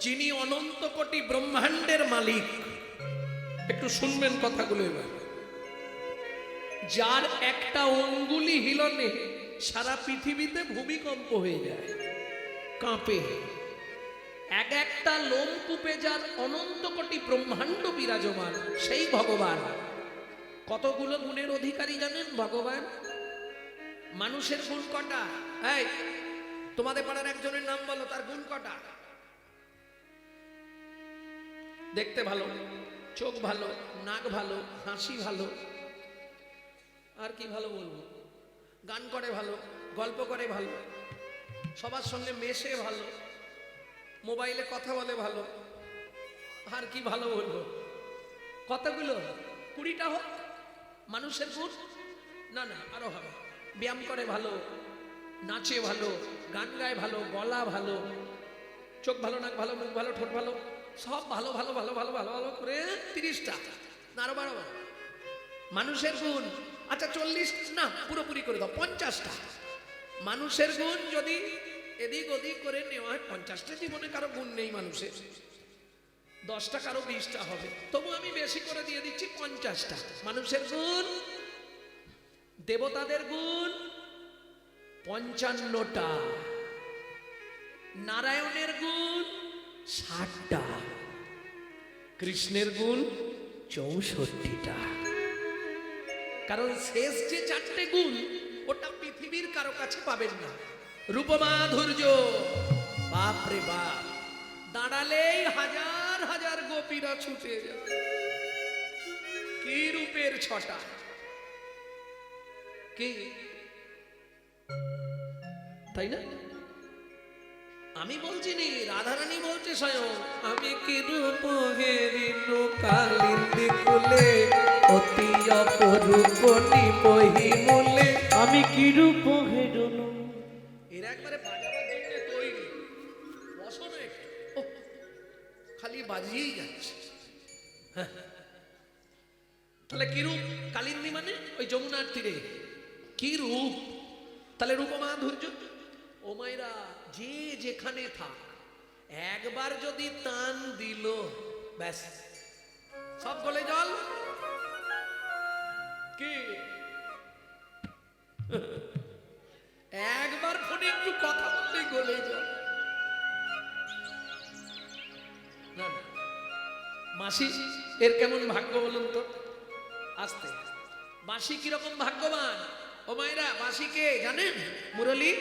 যিনি অনন্ত কোটি ব্রহ্মাণ্ডের মালিক, একটু শুনবেন কথাগুলো এবার, যার একটা অঙ্গুলি হিলনে সারা পৃথিবীতে ভূমিকম্প হয়ে যায়, কাঁপে, এক একটা লোমকূপে যার অনন্ত কোটি ব্রহ্মাণ্ড বিরাজমান, সেই ভগবান কতগুলো গুণের অধিকারী জানেন ভগবান? মানুষের গুণ কটা? এই তোমাদের পাড়ার একজনের নাম বলো, তার গুণ কটা? দেখতে ভালো, চোখ ভালো, নাক ভালো, হাসি ভালো, আর কি ভালো বলবো, গান করে ভালো, গল্প করে ভালো, সবার সঙ্গে মেশে ভালো, মোবাইলে কথা বলে ভালো, আর কি ভালো বলবো? কতগুলো? 20টা হোক মানুষের গুণ? না না, আরো হবে। ব্যায়াম করে ভালো, নাচে ভালো, গান গায় ভালো, গলা ভালো, চোখ ভালো, নাক ভালো, মুখ ভালো, ঠোঁট ভালো, সব ভালো ভালো ভালো ভালো ভালো ভালো করে 30টা না আরো 12 মানুষের গুণ। আচ্ছা 40 না, পুরোপুরি করে দাও, 50টা মানুষের গুণ যদি এদিক ওদিক করে নেওয়া হয়, 50টা জীবনে কারো গুণ নেই মানুষের, 10টা কারো 20টা হবে, তবু আমি বেশি করে দিয়ে দিচ্ছি 50টা মানুষের গুণ। দেবতাদের গুণ 55টা, নারায়ণের গুণ 60টা, কৃষ্ণের গুণ 64টা। কারণ শেষ যে 4টে গুণ ওটা পৃথিবীর কারো কাছে পাবেন না। রূপমাধুর্য, বাপ রে বাপ, দাঁড়ালেই হাজার হাজার গোপীরা ছুটে যায়। কি রূপের ছটা! কি তাই না? আমি বলছি নি, রাধারানী বলছে স্বয়ং, আমি কি রূপ হেরিনু কালিন্দী কুলে, অতি অপরূপ নিবহি মূলে, আমি কি রূপ হেরনু। এরা একবারে বাজাবার জন্য তৈরি। বসো না একটু, ওহ, খালি বাজিয়েই যাচ্ছে। হ্যাঁ। তাহলে কি রূপ কালিন্দী মানে ওই যমুনার তীরে কি রূপ? তাহলে রূপমাধুর্য। ও মায়েরা, যে যেখানে থাক, একবার যদি টান দিল ব্যাস সব গলে জল। কি একবার ফোনে একটু কথা বলতে গলে জল। না না, মাসি এর কেমন ভাগ্য বলুন তো? আসতে মাসি কিরকম ভাগ্যবান! ও মায়েরা, মাসি কে জানেন? মুরলী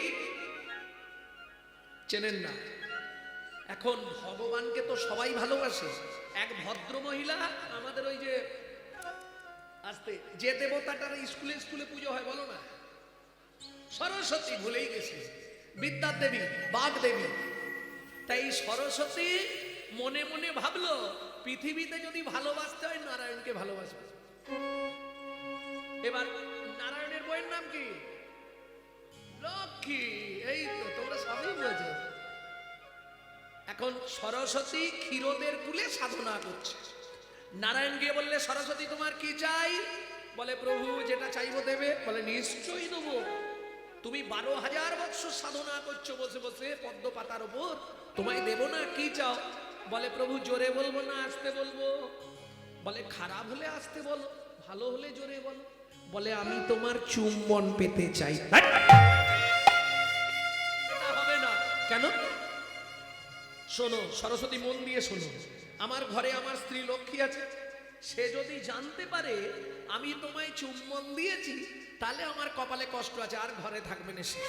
চেনেন না? এখন ভগবানকে তো সবাই ভালোবাসে। এক ভদ্র মহিলা আমাদের ওই যে আসতে যে দেবতাটার স্কুলে স্কুলে পুজো হয় বলো না, সরস্বতী, ভুলেই গেছে, বিদ্যার দেবী, বাগ দেবী। তাই সরস্বতী মনে মনে ভাবলো, পৃথিবীতে যদি ভালোবাসতে হয় নারায়ণকে ভালোবাসবে। এবার নারায়ণের বইয়ের নাম কি? লক্ষ্মী। এই তো, তোমরা সবই বোঝো। এখন সরস্বতী ক্ষীরোদের কুলে সাধনা করছে। নারায়ণ গিয়ে বললে, সরস্বতী তোমার কি চাই? বলে, প্রভু যেটা চাইবো দেবে। বলে, নিশ্চয়ই দেবো। তুমি 12,000 বৎসর সাধনা করছো বসে বসে পদ্ম পাতার উপর, তোমায় দেবো না? কি চাও? বলে, প্রভু জোরে বলবো না আস্তে বলবো? বলে, খারাপ হলে আস্তে বলো, ভালো হলে জোরে বলো। বলে, আমি তোমার চুম্বন পেতে চাই। হবে না। কেন? শোনো সরস্বতী, মন দিয়ে শোনো। আমার ঘরে আমার স্ত্রী লক্ষ্মী আছে, সে যদি জানতে পারে আমি তোমায় চুম্বন দিয়েছি, তাহলে আমার কপালে কষ্ট আছে, আর ঘরে থাকবে না সে।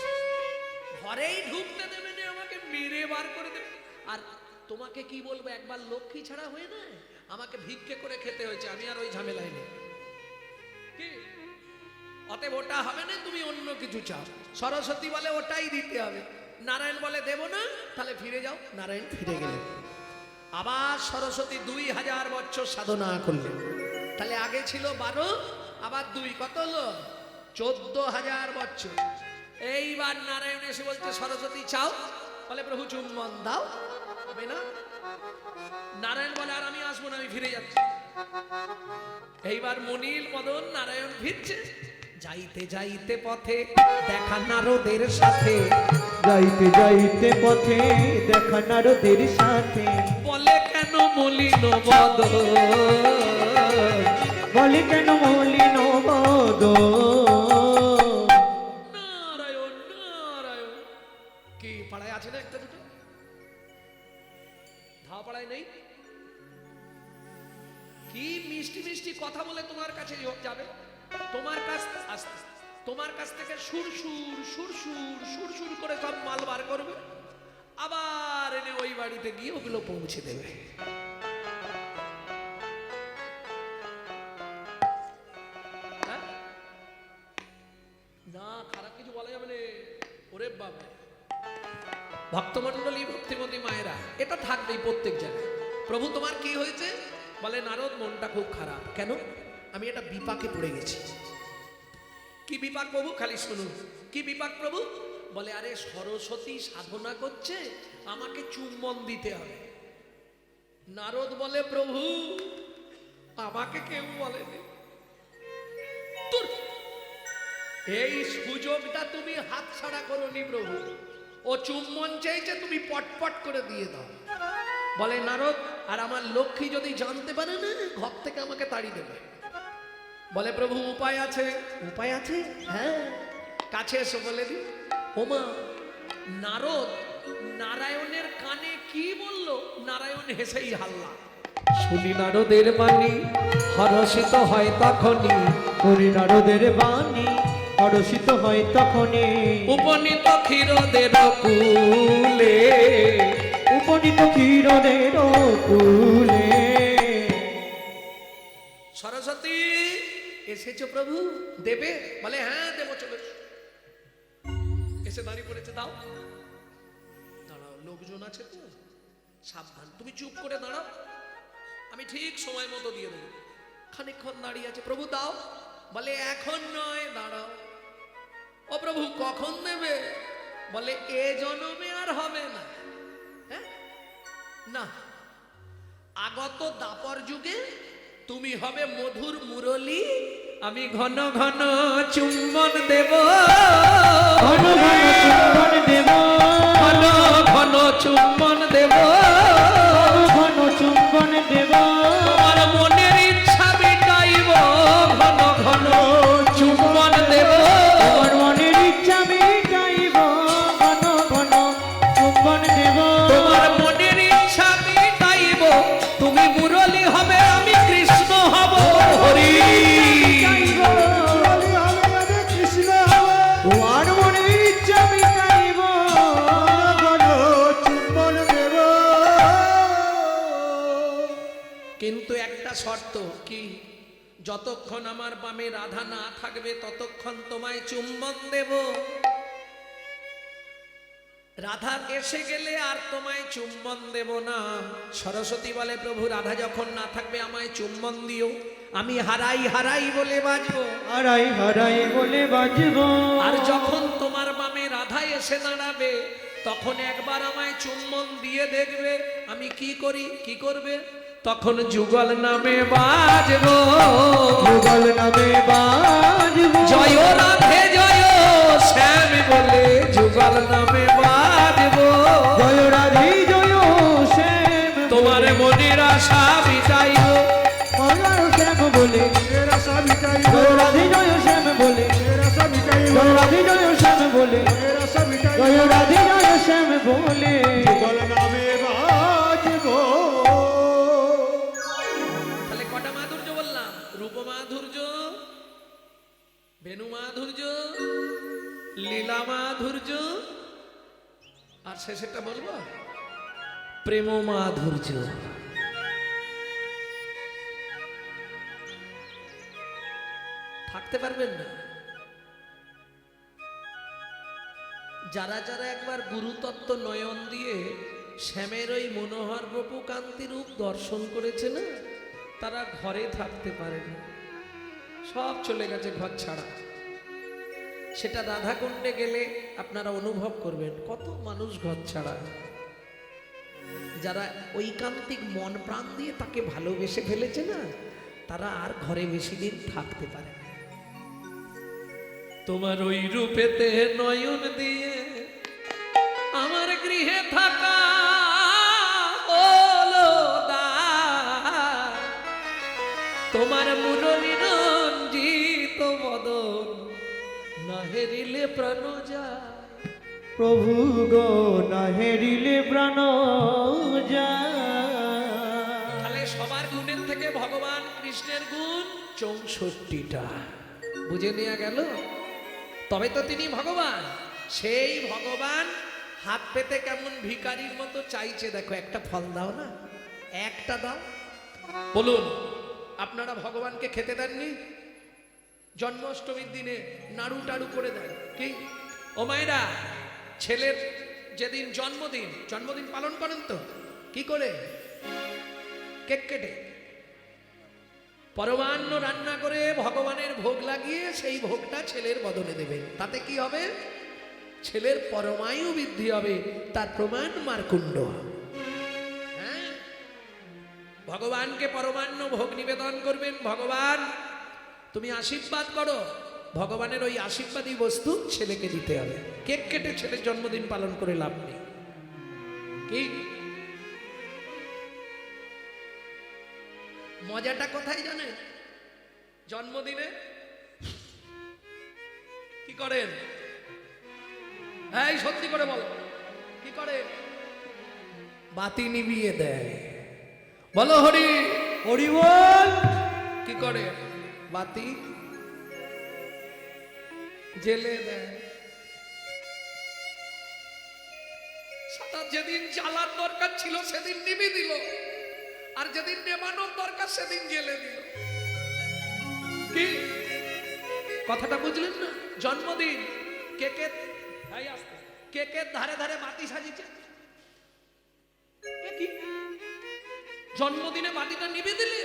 ঘরেই ঢুকতে দেবে না, আমাকে মেরে বার করে দেবে। আর তোমাকে কি বলবো, একবার লক্ষ্মী ছাড়া হয়ে না, আমাকে ভিক্ষে করে খেতে হয়েছে, আমি আর ওই ঝামেলায় নেই। কি অতএব ওটা হবে না, তুমি অন্য কিছু চাও। সরস্বতী বলে ওটাই দিতে হবে। নারায়ণ বলে দেব না, তাহলে ফিরে যাও। নারায়ণ ফিরে গেলেন। আবার সরস্বতী 2000 বছর সাধনা করলেন। তাহলে আগে ছিল 12, আবার 2, কত হলো? 14,000 বছর। এইবার নারায়ণ এসে বলছে, সরস্বতী চাও? বলে, প্রভু চুম্বন দাও। হবে না। নারায়ণ বলে, আর আমি আসবো না, আমি ফিরে যাচ্ছি। এইবার মনিল মদন নারায়ণ ফিরছে, যাইতে যাইতে পথে দেখা নারদের সাথে, যাইতে যাইতে পথে দেখা নারদের সাথে, বলে কেন মলিন বদন, বলে কেন মলিন বদন। নারায়ণ নারায়ণ। কি পাড়ায় আছে না একটা দুটো? ধাওয়া পাড়ায় নেই? কি মিষ্টি মিষ্টি কথা বলে তোমার কাছে যাবে, তোমার কাছ তোমার কাছ থেকে সুরসুর সুরসুর সুরসুর করে সব মাল বার করবে, আবার এনে ওই বাড়িতে গিয়ে ওগুলো পৌঁছে দেবে। হ্যাঁ? না, খারাপ কিছু বলা যাবে না। ওরে বাবা, ভক্তমন্ডলী ভক্তিমতী মায়েরা, এটা থাকবেই প্রত্যেক জায়গায়। প্রভু তোমার কি হয়েছে? বলে নারদ মনটা খুব খারাপ। কেন? আমি এটা বিপাকে পড়ে গেছি। কি বিপাক প্রভু? খালি শুনুন। কি বিপাক প্রভু? বলে আরে সরস্বতী সাধনা করছে, আমাকে চুম্বন দিতে হবে। নারদ বলে প্রভু আমাকে কেউ বলেনি, তোর এই সুযোগটা তুমি হাতছাড়া করোনি প্রভু। ও চুম্বন চাইছে, তুমি পটপট করে দিয়ে দাও। বলে নারদ, আর আমার লক্ষ্মী যদি জানতে পারে না, ঘর থেকে আমাকে তাড়িয়ে দেবে। বলে প্রভু উপায় আছে। উপায় আছে? হ্যাঁ, কাছে এসে বলে দি। ওমা, নারদ নারায়ণের কানে কি বলল? নারায়ণ হেসেই হাল্লা। শুনি নারদের বাণী হরষিত হয় তখনই, হরি নারদের বাণী হরষিত হয় তখনই, উপনীত ক্ষীরদের কুলে, উপনীত ক্ষীরদের কুলে। সরস্বতী এসেছো প্রভু, দেবে? বলে হ্যাঁ দেবো, চলো। এসে দাঁড়িয়ে পড়েছে। দাও, দাঁড়াও, লোকজন আছে তো, সাবধান। তুমি চুপ করে দাঁড়াও, আমি ঠিক সময় মতো দিয়ে দেবো। খানিকক্ষণ দাঁড়িয়ে আছে। প্রভু দাও। বলে এখন নয়, দাঁড়াও। ও প্রভু কখন দেবে? বলে এ জন্মে আর হবে না। হ্যাঁ না, আগত দাপর যুগে তুমি হবে মধুর মুরলী, আমি ঘন ঘন চুম্বন দেব, ঘন ঘন চুম্বন দেব, ঘন ঘন চুম্বন দেব, ঘন চুম্বন দেব। তোমার মনের ইচ্ছা মিটাইব, ঘন ঘন চুম্বন দেব, তোমার মনের ইচ্ছা মিটাইব, ঘন ঘন চুম্বন দেব। তোমার মনের ইচ্ছা মিটাইব, তুমি মুরলী হবে, আমি কৃষ্ণ হব। হরি তোমার মনের ইচ্ছা মিটাইব, ঘন চুম্বন দেব। কিন্তু একটা শর্ত। কি? যতক্ষণ আমার বামে রাধা না থাকবে ততক্ষণ তোমায় চুম্বন দেব। রাধা এসে গেলে আর তোমায় চুম্বন দেব না। সরস্বতী বলে প্রভু রাধা যখন না থাকবে আমায় চুম্বন দিও, আমি হারাই হারাই বলে বাজবো। হারাই হারাই বলে বাজব। আর যখন তোমার বামে রাধা এসে দাঁড়াবে তখন একবার আমায় চুম্বন দিয়ে দেখবে আমি কি করি। কি করবে? তখন যুগল নামে বাজবো, যুগল নামে বাজব। জয় রাধে জয় শ্যাম বলে যুগল নামে বাজবো। জয় রাধে জয় শ্যাম, তোমার মনের আশা মিটাইব, মনের শ্যাম বলে জয় রাধে জয় শ্যাম বলে, জয় রাধে জয় শ্যাম বলে, জয় রাধে জয় শ্যাম বলে। তাহলে কটা মাধুর্য বললাম? রূপ মাধুর্য, বেনু মাধুর্য, লীলা মাধুর্য, আর শেষেরটা বলবো প্রেম মাধুর্য। থাকতে পারবেন না? যারা যারা একবার গুরুতত্ত্ব নয়ন দিয়ে শ্যামের ওই মনোহর বপু কান্তি রূপ দর্শন করেছে না, তারা ঘরে থাকতে পারে না, সব চলে গেছে ঘর ছাড়া। সেটা রাধাকুণ্ডে গেলে আপনারা অনুভব করবেন কত মানুষ ঘর ছাড়া। যারা ঐকান্তিক মন প্রাণ দিয়ে তাকে ভালোবেসে ফেলেছে না, তারা আর ঘরে বেশি দিন থাকতে পারে না। তোমার ওই রূপেতে নয়ন দিয়ে আমার গৃহে থাকা হলো দায়। তোমার মুরলী রঞ্জিত বদন না হেরিলে প্রাণ যায়। প্রভু গো না হেরিলে প্রাণ যায়। তাহলে সবার গুণের থেকে ভগবান কৃষ্ণের গুণ 64টা বুঝে নেওয়া গেল। তবে তো তিনি ভগবান। সেই ভগবান হাত পেতে কেমন ভিখারির মতো চাইছে, দেখো একটা ফল দাও না, একটা দাও। বলুন, আপনারা ভগবানকে খেতে দেননি? জন্মাষ্টমীর দিনে নাড়ু টাড়ু করে দেন কি? ও মায়েরা, ছেলের যেদিন জন্মদিন পালন করেন তো কি করে? কেক কেটে পরমান্ন রান্না করে ভগবানের ভোগ লাগিয়ে সেই ভোগটা ছেলের বদনে দেবেন। তাতে কি হবে? ছেলের পরমায়ু বৃদ্ধি হবে। তার প্রমাণ মার্কুণ্ড। হ্যাঁ, ভগবানকে পরমান্ন ভোগ নিবেদন করবেন। ভগবান তুমি আশীর্বাদ করো, ভগবানের ওই আশীর্বাদী বস্তু ছেলেকে দিতে হবে। কেক কেটে ছেলের জন্মদিন পালন করে লাভ নেই। কি মজাটা কোথায় জানেন? জন্মদিনে কি করেন? এই সত্যি করে বল, কি করে? বাতি নিভিয়ে দেয়। বলো হরি হরি বল। কি করে? বাতি জেলে দেয়। সাদা যেদিন জ্বালার দরকার ছিল সেদিন নিভে দিল, আর যেদিন নেবানোর দরকার সেদিন জেলে দিল। কি কথাটা বুঝলেন না? জন্মদিন কেকের কেকের ধারে ধারে বাতি সাজিছে। কি জন্মদিনে বাতিটা নিভে দিলে,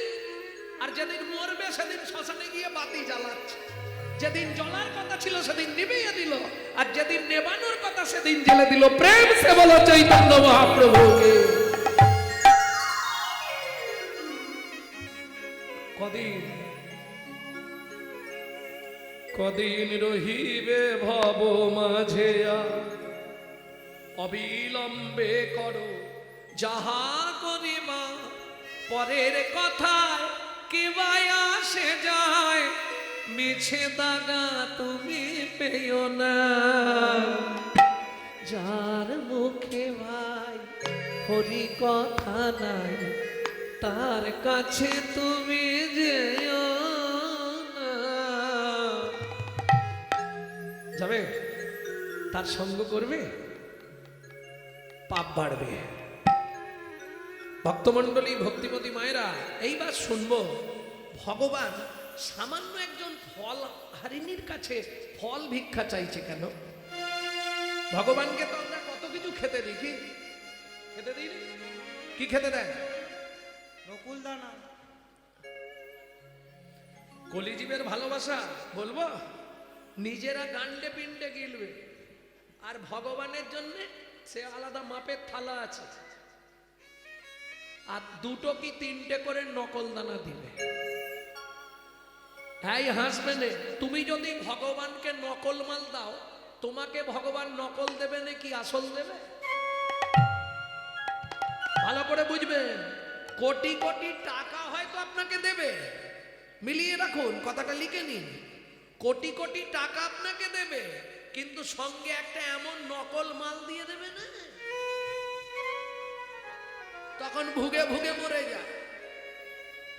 আর যেদিন মরবে সেদিন শ্মশানে গিয়ে বাতি জ্বালাচ্ছে। যেদিন জ্বলার কথা ছিল সেদিন নিভিয়ে দিল, আর যেদিন নেবানোর কথা সেদিন জেলে দিল। প্রেম সে বলো চৈতন্য মহাপ্রভুকে। কদিন রহিবে ভব মাঝে, অবিলম্বে করো যাহা করিবা। পরের কথায় কেবাই আসে যায়, মিছে দাগা তুমি পেও না। যার মুখে ভাই হরি কথা নাই, তার কাছে তুমি যেও না। যাবে, তার সঙ্গ করবে, পাপ বাড়বে। ভক্তমণ্ডলী, ভক্তিমতী মায়েরা, এইবার শুনবো ভগবান সামান্য একজন ফল হারিনীর কাছে ফল ভিক্ষা চাইছে কেন? ভগবানকে তো আমরা কত কিছু খেতে দিই, কি খেতে দিই? কি খেতে দেয়? নকুল দানা। কলিজীবের ভালোবাসা বলবো, নিজেরা গান্ডে পিণ্ডে গিলবে, আর ভগবানের জন্য সে আলাদা মাপের থালা আছে, আর দুটো কি তিনটে করে নকল দানা দিবে। হ্যাঁ, হাসবে না। তুমি যদি ভগবানকে নকল মাল দাও, তোমাকে ভগবান নকল দেবে নাকি আসল দেবে? ভালো করে বুঝবেন। কোটি কোটি টাকা হয়তো আপনাকে দেবে, মিলিয়ে রাখুন, কথাটা লিখে নিন। কোটি কোটি টাকা আপনাকে দেবে, কিন্তু সঙ্গে একটা এমন নকল মাল দিয়ে দেবে না, তখন ভুগে ভুগে মরে যায়।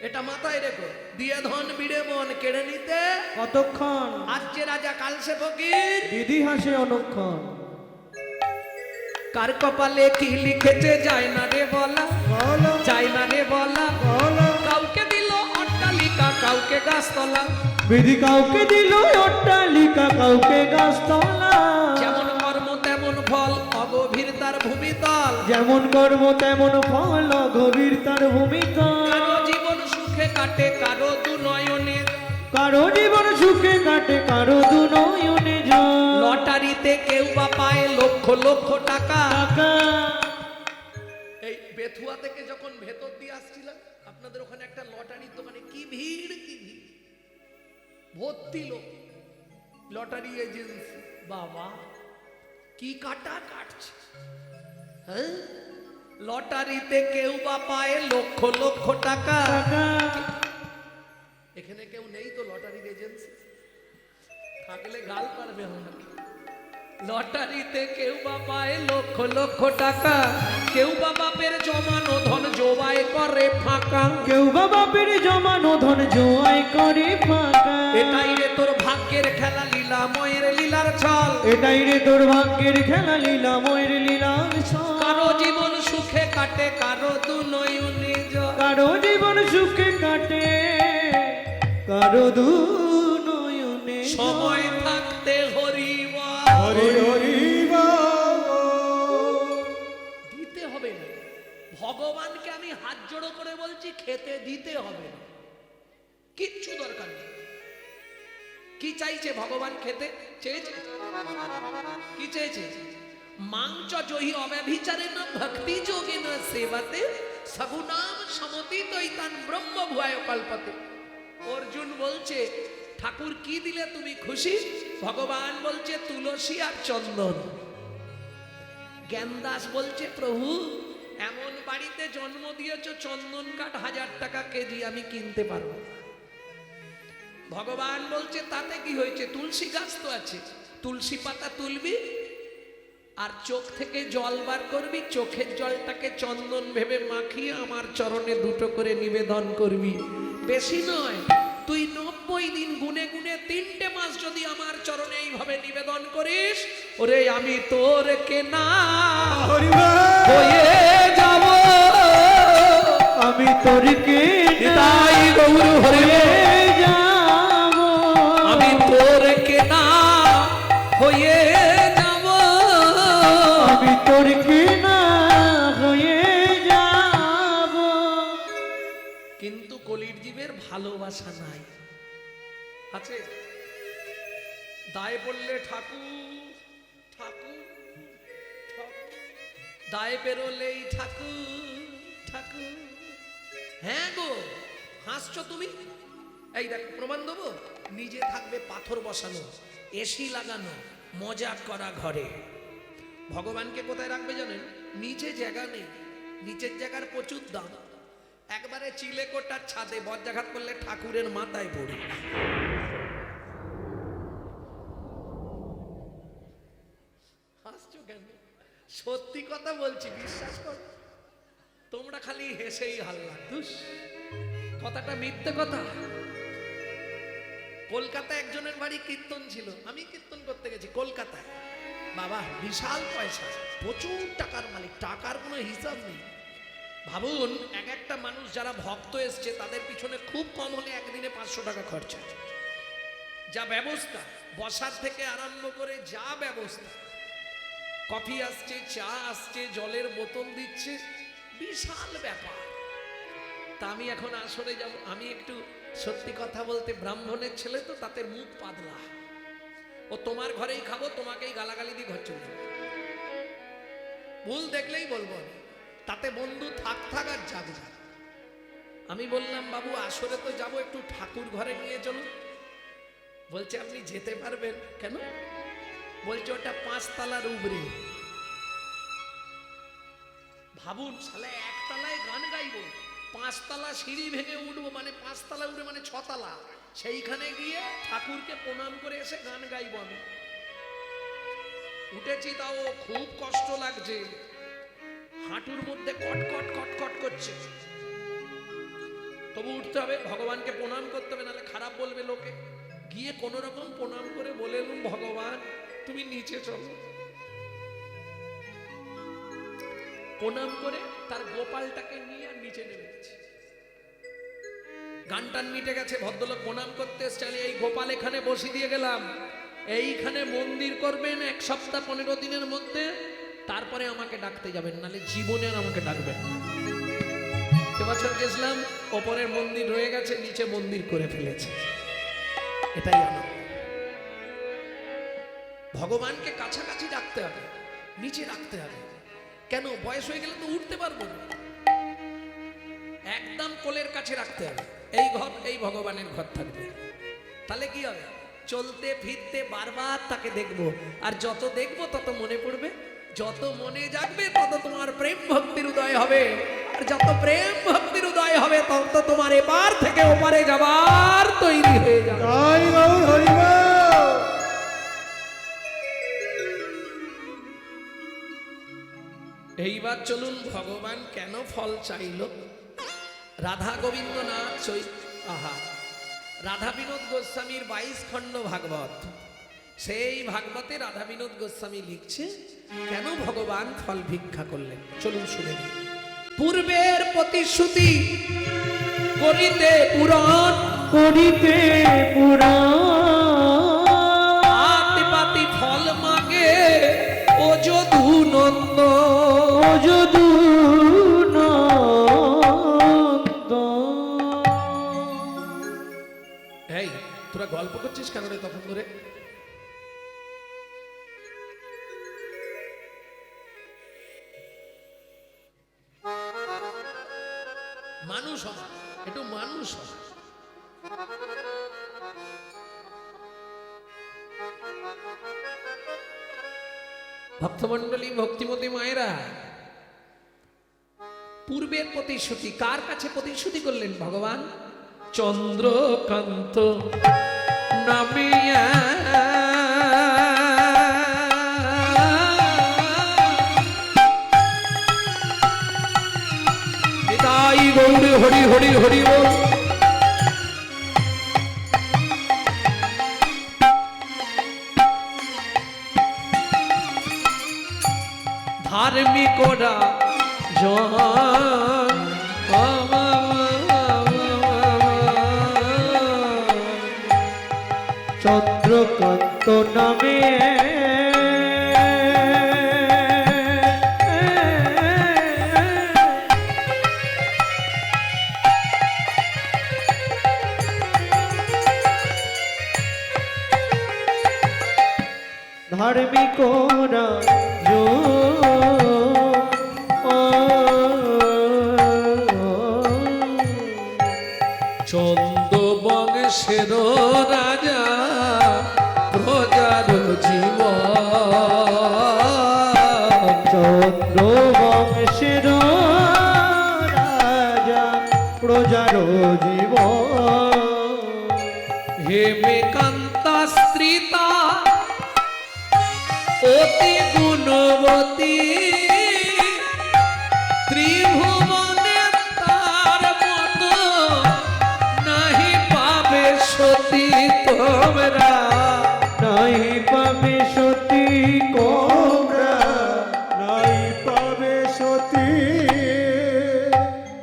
এটা মাথায় রেখো। দিয়ে ধন বিড়ে মন কেড়ে নিতে কতক্ষণ? আজ যে রাজা কাল সে ফকির, দিদি হাসে অনুক্ষণ। কার কপালে কি লিখেছে যায় না রে বলা, যায় না রে বলা। কাউকে দিল অট্টালিকা, কাউকে গাছতলা। বিধি কাউকে দিল অট্টালিকা, কাউকে গাছতলা। যেমন কর্ম তেমন ফল, অগভীর তার ভূমিতল। যেমন কর্ম তেমন ফল, গভীর তার ভূমিতল। কারো জীবন সুখে কাটে, কারো দু নয়নে। কারো জীবন সুখে কাটে, কারো দু নয়নে জল। লটারিতে কেউ বা পায় লক্ষ লক্ষ টাকা। এই বেথুয়া থেকে যখন ভেতর দিয়ে আসছিলাম, আপনাদের ওখানে একটা লটারির দোকানে কি ভিড়, কি ভিড়, ভর্তি লোক। Lottery agency. বাবা কি কাটা কাটছে, হ্যাঁ? লটারিতে কেউ বা পায় লক্ষ লক্ষ টাকা। এখানে কেউ নেই তো লটারির এজেন্সি? থাকলে গাল পারবে আমাকে। লটারিতে কেউ বা পায় লক্ষ লক্ষ টাকা, কেউ বা বাপের জমানো ধন জোয়াই করে ফাঁকা। কেউ বা বাপের জমানো ধন জোয়াই করে ফাঁকা। এটাই রে তোর ভাগ্যের খেলা, লীলাময়ের লীলার ছল। এটাই রে তোর ভাগ্যের খেলা, লীলাময়ের লীলার ছল। কারো জীবন সুখে কাটে, কারো দু নয়নে জল। কারো জীবন সুখে কাটে, কারো দু নয়নে জল। সময় থাকতে হরিবা হরি হরি দিতে হবে না। ভগবানকে আমি হাত জোড়ো করে বলছি, খেতে দিতে হবে না, কিচ্ছু দরকার নেই। কি চাইছে ভগবান? খেতে চেয়েছে? কি চেয়েছে? মাংচ জহি অব্যভিচারে না ভক্তি যোগে না সেবাতে সগুনাম সমতি দৈতান ব্রহ্ম ভুয়ায় কল্পতে। অর্জুন বলছে ঠাকুর কি দিলে তুমি খুশি? ভগবান বলছে তুলসী আর চন্দন। জ্ঞানদাস বলছে প্রভু এমন বাড়িতে জন্ম দিয়েছ চন্দন কাঠ 1000 টাকা কেজি, আমি কিনতে পারবো। ভগবান বলছে তাতে কি হয়েছে, তুলসী গাছ তো আছে, তুলসী পাতা তুলবি আর চোখ থেকে জল বার করবি, চোখের জলটাকে চন্দন ভেবে মাখিয়ে আমার চরণে 2টো করে নিবেদন করবি। বেশি নয়, তুই 90 দিন গুনে গুনে 3টে মাস যদি আমার চরণে এইভাবে নিবেদন করিস, ওরে আমি তোর কেনা হয়ে যাব। আমি তোর তাই গৌর হয়ে যাব। আমি তোর কেনা হয়ে যাব। আমি তোর কেনা হয়ে যাব। কিন্তু কলির জীবের ভালোবাসা নাই, আছে? দায়ে পড়লে ঠাকুর ঠাকুর ঠাকুর, দায়ে বেরোলেই ঠাকুর ঠাকুর। হ্যাঁ গো, হাসছো তুমি? এই দেখ প্রমাণ দেবো। নিজে থাকবে পাথর বসানো, এসি লাগানো, মজা করা ঘরে। ভগবানকে কোথায় রাখবে জানেন? নিচে জায়গা নেই, নিচের জায়গার প্রচুর দাম। একবারে চিলেকোটার ছাদে বজ্রাঘাত করলে ঠাকুরের মাথায় পড়ে। হাসছো কেন? সত্যি কথা বলছি, বিশ্বাস কর। তোমরা খালি হেসেই হাল্লা, দুস কথাটা মিথ্যে কথা। কলকাতায় একজনের বাড়ি কীর্তন ছিল, আমি কীর্তন করতে গেছি কলকাতায়। বাবা বিশাল পয়সা, প্রচুর টাকার মালিক, টাকার কোনো হিসাব নেই। ভাবুন এক একটা মানুষ যারা ভক্ত এসছে তাদের পিছনে খুব কম হলে একদিনে 500 টাকা খরচা। যা ব্যবস্থা, বসার থেকে আরম্ভ করে যা ব্যবস্থা, কফি আসছে, চা আসছে, জলের বোতল দিচ্ছে, বিশাল ব্যাপার। তা আমি এখন আসরে যাব। আমি একটু সত্যি কথা বলতে, ব্রাহ্মণের ছেলে তো, তাতে মুখ পাতলা। ও তোমার ঘরেই খাবো, তোমাকেই গালাগালি দিয়ে ঘর চলে যাবো। ভুল দেখলেই বলবো আমি, তাতে বন্ধু থাক থাক আর যাক যাক। আমি বললাম বাবু আসরে তো যাবো, একটু ঠাকুর ঘরে নিয়ে চলুন। বলছে আপনি যেতে পারবেন? কেন? বলছে ওটা 5 তলার উপরে। ভাবুন শালা 1 তলায় গান গাইবো, 5 তলা সিঁড়ি ভেঙে উঠবো, মানে 5 তলা উঠে মানে 6 তলা। সেইখানে গিয়ে ঠাকুরকে প্রণাম করে এসে গান গাইবো আমি। উঠেছি, তাও খুব কষ্ট লাগছে, হাঁটুর মধ্যে কটকট কটকট করছে। তবু উঠতে হবে, ভগবানকে প্রণাম করতে হবে, নাহলে খারাপ বলবে লোকে। গিয়ে কোনো রকম প্রণাম করে বলে এলুম, ভগবান তুমি নিচে চলো। প্রণাম করে তার গোপালটাকে নিয়ে আর নিচে নেমে গেছে। গান টান মিটে গেছে, ভদ্রলোক প্রণাম করতে এসছে, এই গোপাল এখানে বসিয়ে দিয়ে গেলাম, এইখানে মন্দির করবেন 1 সপ্তাহ 15 দিনের মধ্যে, তারপরে আমাকে ডাকতে যাবেন, নাহলে জীবনে আর আমাকে ডাকবেন। এবছর গেছিলাম, ওপরের মন্দির রয়ে গেছে, নিচে মন্দির করে ফেলেছে। এটাই আনন্দ। ভগবানকে কাছাকাছি রাখতে হবে, নিচে রাখতে হবে। কেন? বয়স হয়ে গেলে তো উঠতে পারবো না। একদম কোলের কাছে রাখতে হবে। এই ঘর, এই ভগবানের ঘর থাকবে। তাহলে কি হবে? চলতে ফিরতে বারবার তাকে দেখব, আর যত দেখব তত মনে পড়বে, যত মনে জাগবে তত তোমার প্রেম ভক্তির উদয় হবে, আর যত প্রেম ভক্তির উদয় হবে তত তোমার এপার থেকে ওপারে যাবার তৈরি হয়ে যাবে। জয় গৌর হরি বল। এইবার চলুন ভগবান কেন ফল চাইল। রাধা গোবিন্দ নাথ আহা রাধা বিনোদ গোস্বামীর 22 খণ্ড ভাগবত, সেই ভাগবতে রাধা বিনোদ গোস্বামী লিখছে কেন ভগবান ফল ভিক্ষা করলেন। চলুন শুনে নিই। পূর্বের প্রতিশ্রুতি করিতে পুরাণ, করিতে পুরাণ পাতি ফল মাগে ও যদু নন্দ, ও যদু নন্দ। এই তোরা গল্প করছিস কেন রে তখন ধরে? মানুষ হ, একটু মানুষ হ। ভক্তমণ্ডলী, ভক্তিমতী মায়েরা, পূর্বের প্রতিশ্রুতি কার কাছে প্রতিশ্রুতি করলেন ভগবান? চন্দ্রকান্ত নামিয়া নিতাই গৌর হরি হরি হরি বল। ধার্মিকরা জন চন্দ্রকান্ত নামে ধার্মিকরা চন্দ্র বংশের রাজা প্রজার জীব, চন্দ্র বংশের রাজা প্রজার জীব। হেমেকান্তা স্ত্রীতা অতি গুণবতী, ত্রিভুবনে তার মতো নাহি পাবে সতী তোমরা, নাই পাবে সতী কোমরা, নাই পাবে সতী।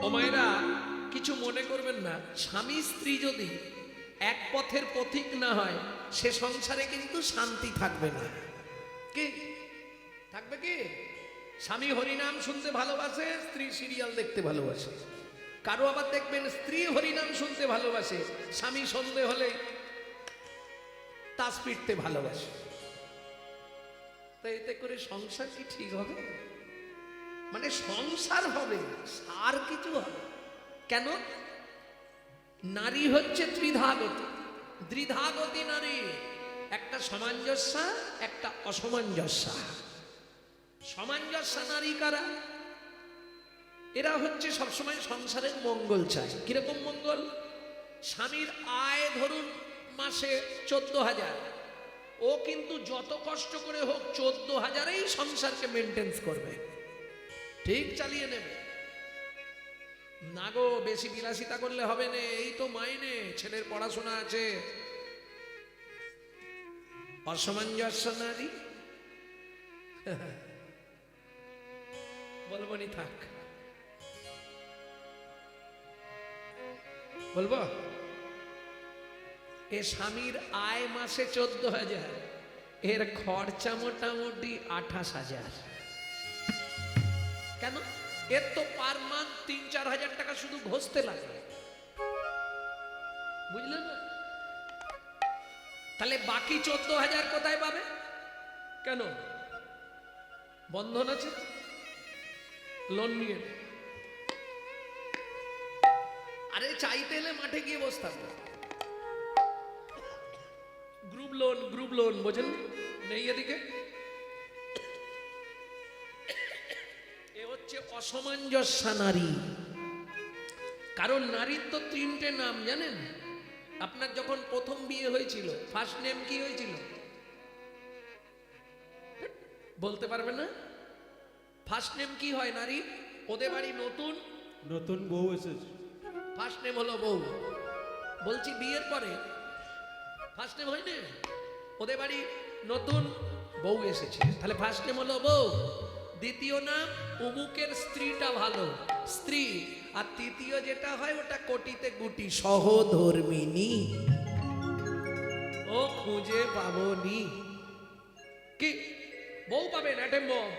ও মায়েরা, কিছু মনে করবেন না, স্বামী স্ত্রী যদি এক পথের পথিক না হয় সে সংসারে কিন্তু শান্তি থাকবে না। কি থাকবে? কি স্বামী হরিনাম শুনতে ভালোবাসে, স্ত্রী সিরিয়াল দেখতে ভালোবাসে। কারো আবার দেখবেন স্ত্রী হরিনাম শুনতে ভালোবাসে, স্বামী সন্ধে হলে তাস পিটতে ভালোবাসে। তো এতে করে সংসার কি ঠিক হবে? মানে সংসার হবে, আর কিছু হবে কেন? নারী হচ্ছে ত্রিধাগতী, দ্বিধাগতী নারী, একটা সামঞ্জস্যা, একটা অসামঞ্জস্যা। সামঞ্জস্যা নারী কারা? এরা হচ্ছে সবসময় সংসারের মঙ্গল চায়। কিরকম মঙ্গল? স্বামীর আয় ধরুন মাসে 14,000, ও কিন্তু যত কষ্ট করে হোক 14,000-এই সংসারকে মেনটেন্স করবে, ঠিক চালিয়ে নেবে। না গো, বেশি বিলাসিতা করলে হবে না, এই তো মাইনে, ছেলের পড়াশোনা আছে। অসামঞ্জস্য নারী বলবো নি, থাক বলবো। এ স্বামীর আয় মাসে 14,000, এর খরচা মোটামুটি 28,000। কেন? এর তো পার মান্থ 3-4 হাজার টাকা শুধু ঘষতে লাগে, বুঝলেন না? তাহলে বাকি 14,000 কোথায় পাবে? কেন? বন্ধন আছে, লোন নিয়ে। আরে চাইতে এলে মাঠে গিয়ে বসে থাকবে। গ্রুপ লোন বোঝেন নেই এদিকে। এ হচ্ছে অসামঞ্জস্যা নারী। কারণ নারীর তো 3টে নাম জানেন। আপনার যখন প্রথম বিয়ে হয়েছিল ফার্স্ট নেম কি হয়েছিল বলতে পারবে না? ফার্স্ট নেম কি হয় নারী? ওদের বাড়ি নতুন নতুন বউ এসেছে, ফার্স্ট নেম হলো বউ। বলছি বিয়ের পরে ফার্স্ট নেম হয় না? ওদের বাড়ি নতুন বউ এসেছে, তাহলে ফার্স্ট নেম হলো বউ। দ্বিতীয় নাম অমুকের স্ত্রীটা ভালো স্ত্রী, আর তৃতীয় যেটা হয় ওটা কোটিতে গুটি সহধর্মিনী। ও খুঁজে পাবনি কি বউ পাবেন অ্যাটেম বম।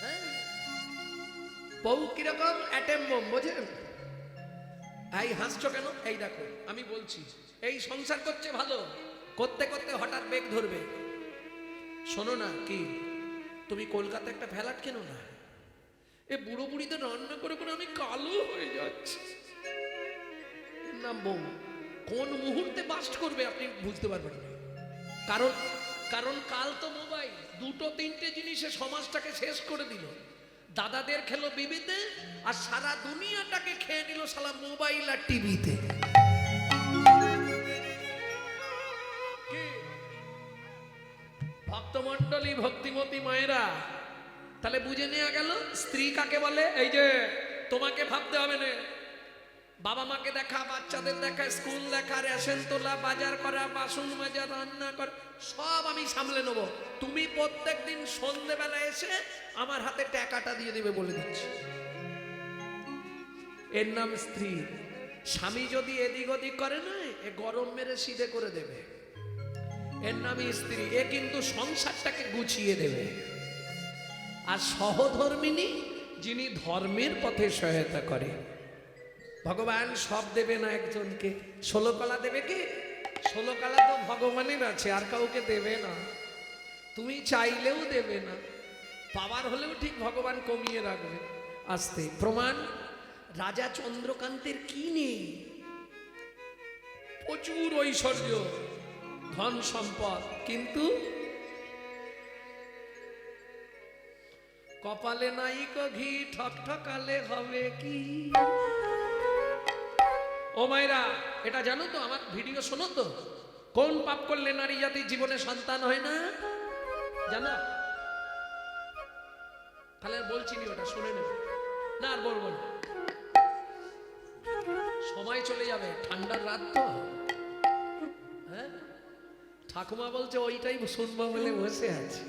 হ্যাঁ বউ কিরকম অ্যাটেম বম বোঝেন? এই হাসছো কেন? এই দেখো আমি বলছি, এই সংসার করছে ভালো, করতে করতে হঠাৎ বেগ ধরবে। শোনো না, কি তুমি কলকাতা একটা ফ্ল্যাট কেন না? এ বুড়ো বুড়িতে রান্না করে করে আমি কালো হয়ে যাচ্ছি। এর নাম বউ। কোন মুহূর্তে বাস্ট করবে আপনি বুঝতে পারবেন না। কারণ কারণ কাল তো মোবাইল, 2-3টে জিনিসে সমাজটাকে শেষ করে দিল। দাদাদের খেলো বিবিতে, আর সারা দুনিয়াটাকে খেয়ে নিল সালা মোবাইল আর টিভিতে। ভক্তমণ্ডলী ভক্তিমতী মায়েরা, তাহলে বুঝে নেওয়া গেল স্ত্রী কাকে বলে। এই যে তোমাকে ভাবতে হবে না, বাবা মাকে দেখা, বাচ্চাদের দেখা, স্কুল দেখা, রেশন তোলা, বাজার করা, বাসন মাজা, রান্না করা, সব আমি সামলে নেবো। তুমি প্রত্যেকদিন সন্ধ্যেবেলা এসে আমার হাতে টাকাটা দিয়ে দেবে বলে দিচ্ছি। এর নাম স্ত্রী। স্বামী যদি এদিক ওদিক করে না, এ গরম মেরে সিধে করে দেবে। এর নামই স্ত্রী। এ কিন্তু সংসারটাকে গুছিয়ে দেবে। আর সহধর্মিনী যিনি ধর্মের পথে সহায়তা করে। ভগবান সব দেবে না একজনকে, 16 কলা দেবে কি? 16 কলা তো ভগবানের আছে, আর কাউকে দেবে না। তুমি চাইলেও দেবে না, পাওয়ার হলেও ঠিক ভগবান কমিয়ে রাখবে আস্তে। প্রমাণ, রাজা চন্দ্রকান্তের কি নেই? প্রচুর ঐশ্বর্য, ধন সম্পদ, কিন্তু কপালে নাই কো ঘি, ঠকঠকালে হবে কি? ও মায়েরা, এটা জানো তো? আমার ভিডিও শোনো তো? কোন পাপ করলে নারী জাতির জীবনে সন্তান হয় না জানো? তাহলে বলছি নি, ওটা শুনে নেবে না, আর বলবো না, সময় চলে যাবে, ঠান্ডার রাত তো। হ্যাঁ, ঠাকুমা বলছে ওইটাই শুনবো বলে বসে আছে।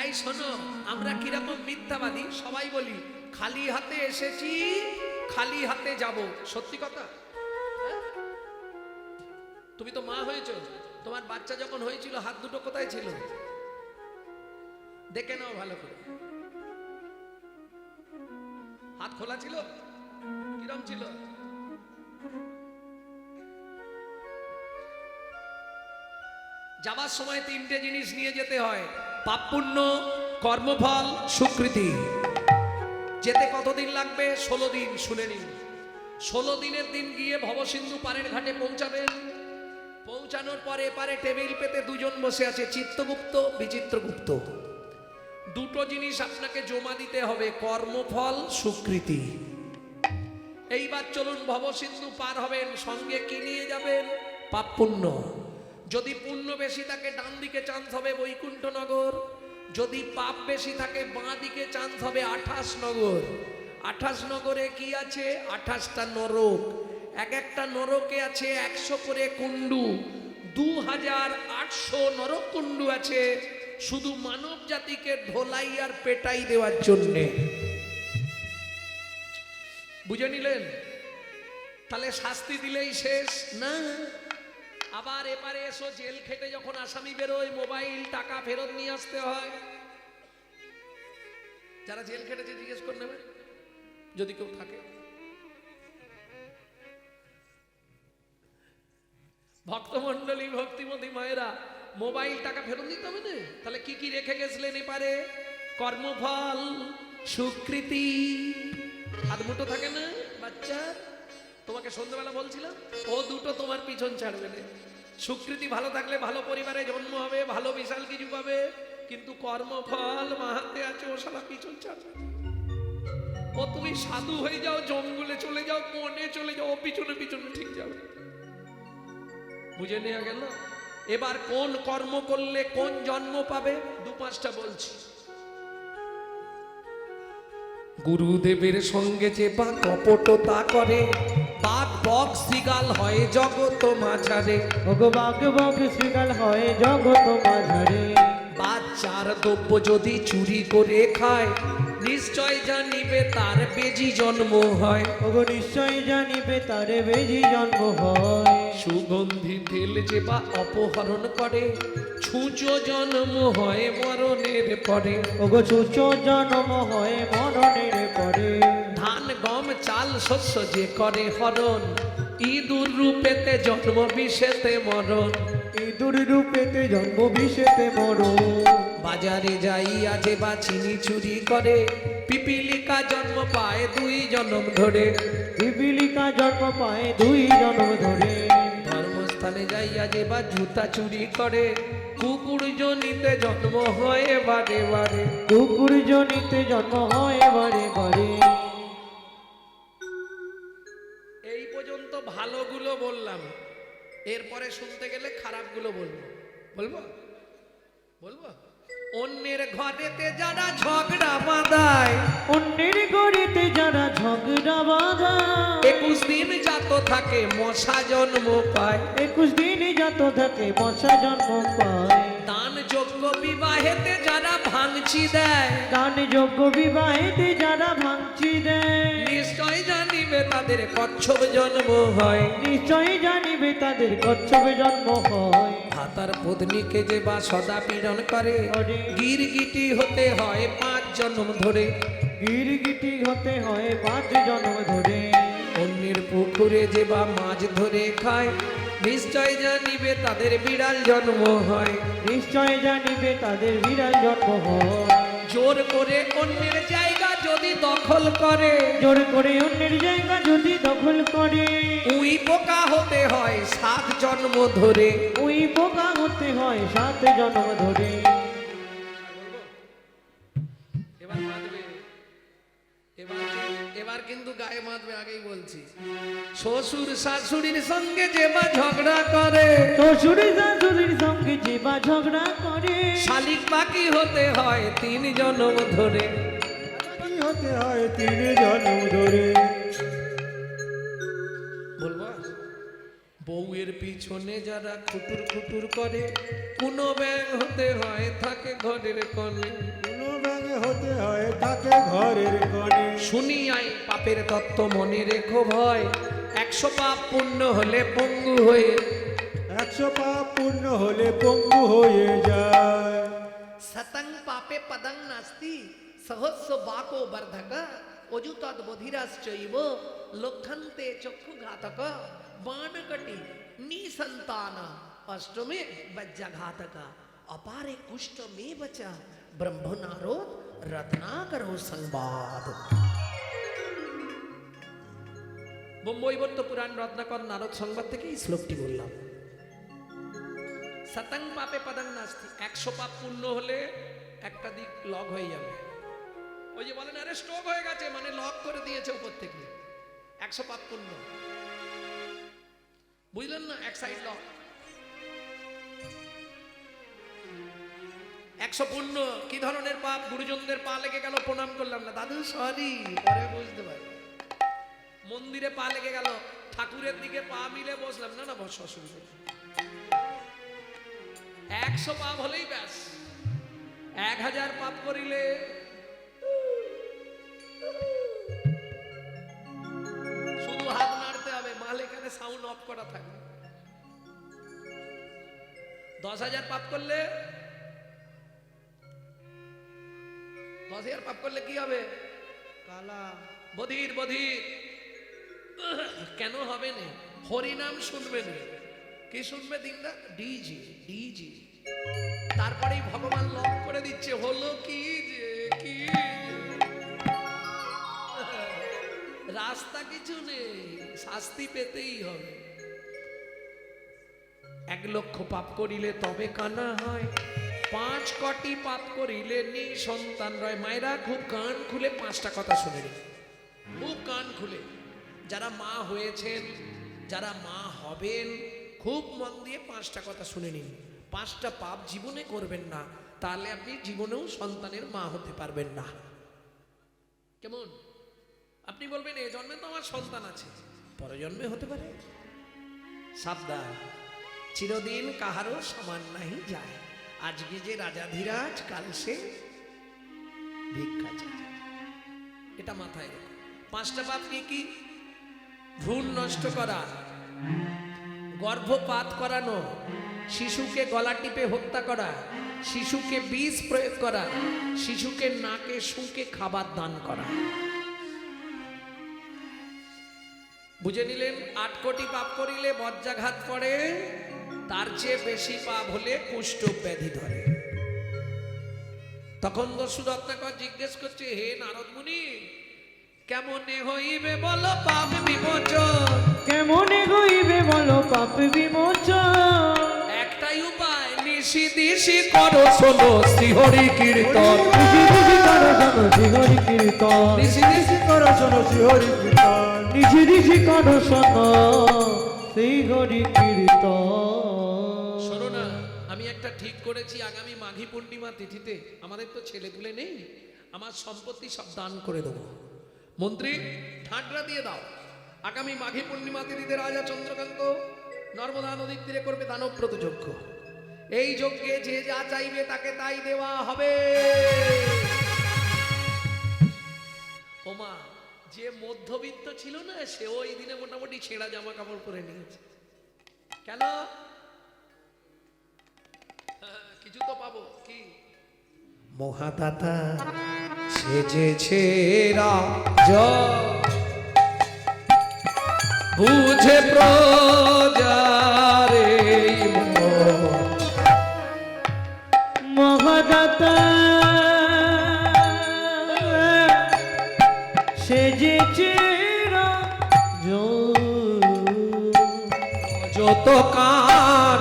এই শোনো, আমরা কিরকম মিথ্যাবাদী, সবাই বলি খালি হাতে এসেছি খালি হাতে যাব। সত্যি কথা। তুমি তো মা হয়েছো, তোমার বাচ্চা যখন হয়েছিল হাত দুটো কোথায় ছিল? দেখে নাও ভালো করে। হাত খোলা ছিল? কিরম ছিল? যাবার সময় 3টে জিনিস নিয়ে যেতে হয়: পাপ পুণ্য, কর্মফল, স্বীকৃতি। যেতে কতদিন লাগবে? 16 দিন। শুনে নিন, 16 দিনের দিন গিয়ে ভবসিন্ধু পারের ঘাটে পৌঁছাবেন। পৌঁছানোর পরে এপারে টেবিল পেতে 2 জন বসে আছে, চিত্রগুপ্ত, বিচিত্রগুপ্ত। 2টো জিনিস আপনাকে জমা দিতে হবে: কর্মফল, স্বীকৃতি। এইবার চলুন ভবসিন্ধু পার হবেন, সঙ্গে কি নিয়ে যাবেন? পাপ পুণ্য। যদি পুণ্য বেশি থাকে ডান দিকে চান্স হবে বৈকুণ্ঠনগর, যদি পাপ বেশি থাকে বাঁ দিকে চান্স হবে 28 নগর। 28 নগরে কি আছে? 28টা নরক। এক একটা নরকে আছে 100 করে কুণ্ডু। 2800 নরক কুণ্ডু আছে শুধু মানব জাতিকে ধোলাই আর পেটাই দেওয়ার জন্যে। বুঝে নিলেন? তাহলে শাস্তি দিলেই শেষ না। আবার এপারে এসো, জেল খেটে যখন আসামি বেরোয় মোবাইল টাকা ফেরত নিয়ে আসতে হয়। যারা জেল খেটেছে জিজ্ঞেস করে নেবে যদি কেউ থাকে। ভক্তমণ্ডলী ভক্তিমতী মায়েরা, মোবাইল টাকা ফেরত দিতে হবে না? তাহলে কি কি রেখে গেছিলেন এপারে? কর্মফল, স্বীকৃতি। হাত মুঠো থাকে না বাচ্চা? তোমার তোমাকে সন্ধ্যাবেলা বলছিলাম ও দুটো তোমার পিছন ছাড়বে না। সুকৃতি ভালো থাকলে ভালো পরিবারে জন্ম হবে, ভালো বিশাল কিছু পাবে, কিন্তু কর্মফল মাহাতে আছে, ও সারা পিছন ছাড়বে না। ও তুমি সাধু হয়ে যাও, জঙ্গলে চলে যাও, বনে চলে যাও, ও পিছনে পিছনে ঠিক যাবে। বুঝে নেওয়া গেল? এবার কোন কর্ম করলে কোন জন্ম পাবে 2-5টা বলছি। গুরুদেবের সঙ্গে যে বা কপটতা করে, বাঘ বক শৃগাল হয় জগত মাঝারে। ওগো বাঘ বক শৃগাল হয় জগত মাঝারে। বাচ্চার দ্রব্য যদি চুরি করে খায়, নিশ্চয় জানিবে তার বেজি জন্ম হয়। ওগো নিশ্চয় জানিবে তারে বেজি জন্ম হয়। সুগন্ধি তেল যে বা অপহরণ করে, ছুঁচো জন্ম হয় মরণের পরে। ওগো ছুঁচ জন্ম হয় মরণের পরে। ধান গম চাল শস্য যে করে হরণ, ইঁদুর রূপেতে জন্ম বিষেতে মরণ। ইঁদুর রূপেতে জন্ম বিষেতে মরণ। বাজারে যাইয়া যে বা চিনি চুরি করে, পিপিলিকা জন্ম পায় 2 জন্ম ধরে। পিপিলিকা জন্ম পায় 2 জন্ম ধরে। ধর্মস্থানে যাইয়া যে বা জুতা চুরি করে, কুকুর জনিতে জন্ম হয় বারে বারে। কুকুর জনিতে জন্ম হয় বারে বারে। এই পর্যন্ত ভালোগুলো বললাম, এরপরে শুনতে গেলে খারাপগুলো বলবো। বলবো বলবো অন্যের ঘরেতে যারা ঝগড়া বাঁধায়, অন্যের গড়িতে যারা ঝগড়া বাঁধায়, 21 দিন জাত থাকে মশা জন্ম পায়। 21 দিন যত থাকে মশা জন্ম পায়। দান যোগ্য বিবাহেতে যারা ভাঙচি দেয়, দান যোগ্য বিবাহেতে যারা ভাঙচি দেয়, নিশ্চয় জানিবে তাদের কচ্ছপ জন্ম হয়। নিশ্চয় জানিবে তাদের কচ্ছপে জন্ম হয়। ভাতার পত্নীকে যে বা সদা পীড়ন করে, করে। গিরগিটি হতে হয় 5 জন্ম ধরে। গিরগিটি হতে হয় 5 জন্ম ধরে। অন্যের পুকুরে যে বা মাছ ধরে খায়, নিশ্চয় জানিবে তাদের বিড়াল জন্ম হয়। নিশ্চয় জানিবে তাদের বিড়াল জন্ম হয়। জোর করে অন্যের জায়গা যদি দখল করে, জোর করে অন্যের জায়গা যদি দখল করে, উই পোকা হতে হয় 7 জন্ম ধরে। ওই পোকা হতে হয় 7 জন্ম ধরে। এবার মাতবে, এবার কিন্তু গায়ে মাতবে, আগেই বলছি। শ্বশুর শাশুড়ির সঙ্গে যে বা ঝগড়া করে, শ্বশুর শাশুড়ির সঙ্গে যে বা ঝগড়া করে, শালিক বাকি হতে হয় 3 জন্ম ধরে। কি হতে হয় 3 জন্ম ধরে। বলবো বউয়ের পিছনে যারা খুটুর খুটুর করে, কোনো ব্যাং হতে হয় থাকে ঘরের কোণে। কোনো ব্যাঙে হতে হয় থাকে ঘরের কোণে। শুনিয়াই পাপের তত্ত্ব মনে রেখো ভয়, 100 পাপ পুণ্য হলে পঙ্গু হয়ে। 100 পাপ পূর্ণ হলে পঙ্গু হয়ে যায়। সতং পাপে পদং নাস্তি, সহস্র বাকো বর্ধক, অযুতদ বধিরাশ্চৈব, লক্ষন্তে চক্ষু ঘাতক, বাণকটি নিসন্তান, অষ্টমে বজ্রঘাতক, অপারে কুষ্ঠ মে বচ, ব্রহ্মনারোদ রত্নাকরো সংবাদ। বোম্বৈবর্ত পুরাণ রত্নাকর নারদ সংবাদ থেকে এই শ্লোকটি বললাম। সতং পাপে পদং নাস্তি, 100 পাপ পূর্ণ হলে একটা দিক লক হয়ে যাবে। ওই যে বলেন আরে স্ট্রোক হয়ে গেছে, মানে লক করে দিয়েছে উপর থেকে। 100 পাপ পূর্ণ, বুঝলেন না? এক সাইড লক। 100 পূর্ণ। কি ধরনের পাপ? গুরুজনদের পা লেগে গেল, প্রণাম করলাম না, দাদু সরি, পরে বুঝতে পারি। মন্দিরে পা লেগে গেল, ঠাকুরের দিকে পা মিলে বসলাম না, না বস, অসুবিধা। 100 পাপ হলেই ব্যাস। 1000 পাপ করিলে শুধু হাত নাড়তে হবে, মাল এখানে সাউন্ড অফ করা থাকবে। 10,000 পাপ করলে 10,000 পাপ করলে কি হবে? কালা বধির বধির। কেন হবে না? হরিনাম শুনবে না। কি শুনবে দিনটা? ডিজি ডিজি। তারপরেই ভগবান লক করে দিচ্ছে, হলো কি যে কি রাস্তা কিছু নেই, শাস্তি পেতেই হবে। 1 লক্ষ পাপ করিলে তবে কানা হয়, 5 কোটি পাপ করিলে নিঃসন্তান রয়। মায়েরা খুব কান খুলে 5টা কথা শুনে নিন, খুব কান খুলে। যারা মা হয়েছেন, যারা মা হবেন, খুব মন দিয়ে 5টা কথা শুনে নিন। 5টা পাপ জীবনে করবেন না, তাহলে আপনি জীবনেও সন্তানের মা হতে পারবেন না। কেমন? আপনি বলবেন এ জন্মে তো আমার সন্তান আছে, পরের জন্মে হতে পারে। সাবধান, চিরদিন কাহারও সমান নাহি যায়। আজকে যে রাজাধিরাজ, কাল সে ভিক্ষা চায়। এটা মাথায় রেখো। 5টা পাপ কি কি? ভ্রূণ নষ্ট করা, গর্ভপাত করানো, শিশুকে গলা টিপে হত্যা করা, শিশুকে বিষ প্রয়োগ করা, শিশুকে নাকে শুঁকে খাবার দান করা। বুঝে নিলেন? 8 কোটি পাপ করিলে বজ্রাঘাত পড়ে, তার চেয়ে বেশি পাপ হলে কুষ্ঠ ব্যাধি ধরে। তখন দস্যু রত্নাকর জিজ্ঞেস করছে, হে নারদ মুনি, কেমনে হইবে বলো পাপ বিমোচন? কেমনে হইবে বলো পাপ বিমোচন? একটাই উপায়, নিশি দিশি করো শোনো শ্রীহরি কীর্তন। নিশি দিশি করো শোনো শ্রীহরি কীর্তন। নিশি দিশি করো শোনো শ্রীহরি কীর্তন। নিশি দিশি করো শোনো শ্রীহরি কীর্তন। শোনো না, আমি একটা ঠিক করেছি, আগামী মাঘী পূর্ণিমা তিথিতে আমাদের তো ছেলেপুলে নেই, আমার সম্পত্তি সব দান করে দেবো। মন্ত্রী ঠাঁটরা দিয়ে দাও, আগামী মাঘী পূর্ণিমা তিথিতে রাজা চন্দ্রকান্ত নর্মদা নদীর তীরে করবে দানব্রত যজ্ঞ। এই যজ্ঞে যে যা চাইবে তাকে তাই দেওয়া হবে। ওমা, যে মধ্যবিত্ত ছিল না, সে ওই দিনে মোটামুটি ছেঁড়া জামা কাপড় পরে নিয়েছে। কেন? কিছু তো পাবো। কি? মহাদাতা সেজেছে রাজা, বুঝে প্রজারে মহাদাতা সেজেছে রাজা, যত কান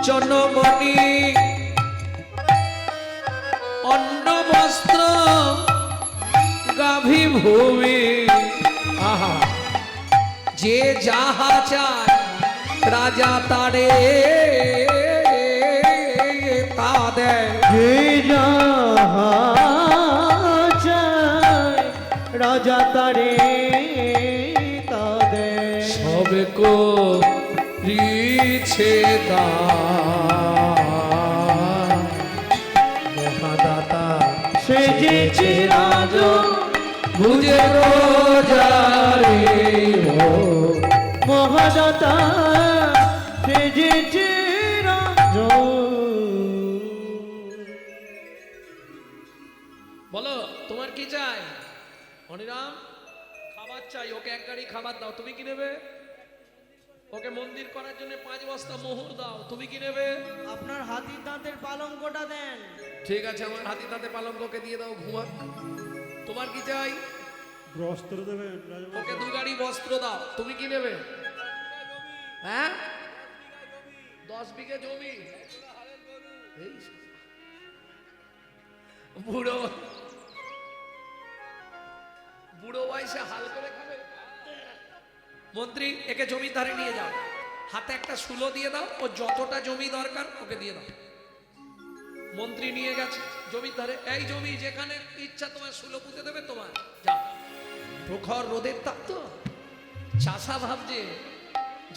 চনমণি অন্ন বস্ত্র গাভী ভূমি। আহা, যে যাহা চায় রাজা তারে তা দেয়। যে যাহা চায় রাজা তারে তা দেয়। সবকো রিছে দান, মহাদাতা সেজেছে রাজা, বুঝে প্রজারে মহাদাতা সেজেছে রাজা। বলো তোমার কি চাই? হরিরাম, খাবার চাই, ওকে 1 গাড়ি খাবার দাও। তুমি কি নেবে? ওকে মন্দির করার জন্য 5 বস্তা মোহর দাও। তুমি কি নেবে? আপনার হাতির দাঁতের পালঙ্কটা দেন। ঠিক আছে, আমার হাতি তাতে পালঙ্ককে দিয়ে দাও, ঘুমা। তোমার কি চাই? বস্ত্র দেবেন ওকে 2 গাড়ি বস্ত্র দাও। তুমি কি নেবে? হ্যাঁ, 10 বিঘে জমি। এই বুড়ো বুড়ো বয়সে হাল করে খাবে। মন্ত্রী, একে জমির ধারে নিয়ে যাও, হাতে একটা শুলো দিয়ে দাও, ও যতটা জমি দরকার ওকে দিয়ে দাও। মন্ত্রী নিয়ে গেছে জমির ধারে। এই জমি যেখানে ইচ্ছা তোমার শুলো পুঁতে দেবে তোমার, যাও। প্রখর রোদের তাপ তো, চাষা ভাবছে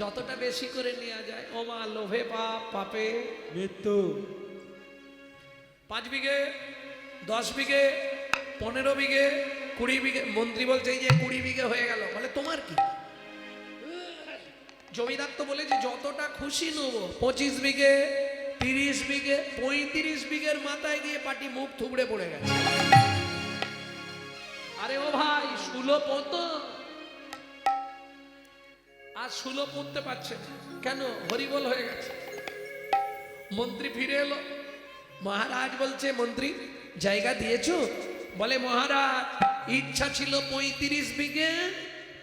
যতটা বেশি করে নেওয়া যায়। ও মা, লোভে পাপ, পাপে মৃত্যু। 5 বিঘে, 10 বিঘে, 15 বিঘে, 20 বিঘে। মন্ত্রী বলছে এই যে 20 বিঘে হয়ে গেল। বলে তোমার কি? জমিদার তো বলে যে যতটা খুশি নেবো। 25 বিঘে, 30 বিঘে, 35 বিঘের মাথায় গিয়ে পাটি মুখ থুবড়ে পড়ে গেছে। আরে ও ভাই, শুলো পতো আর শুলো পড়তে পারছে না। কেন? হরিবল হয়ে গেছে। মন্ত্রী ফিরে এলো। মহারাজ বলছে, মন্ত্রী জায়গা দিয়েছো? বলে মহারাজ, ইচ্ছা ছিল 35 বিঘে,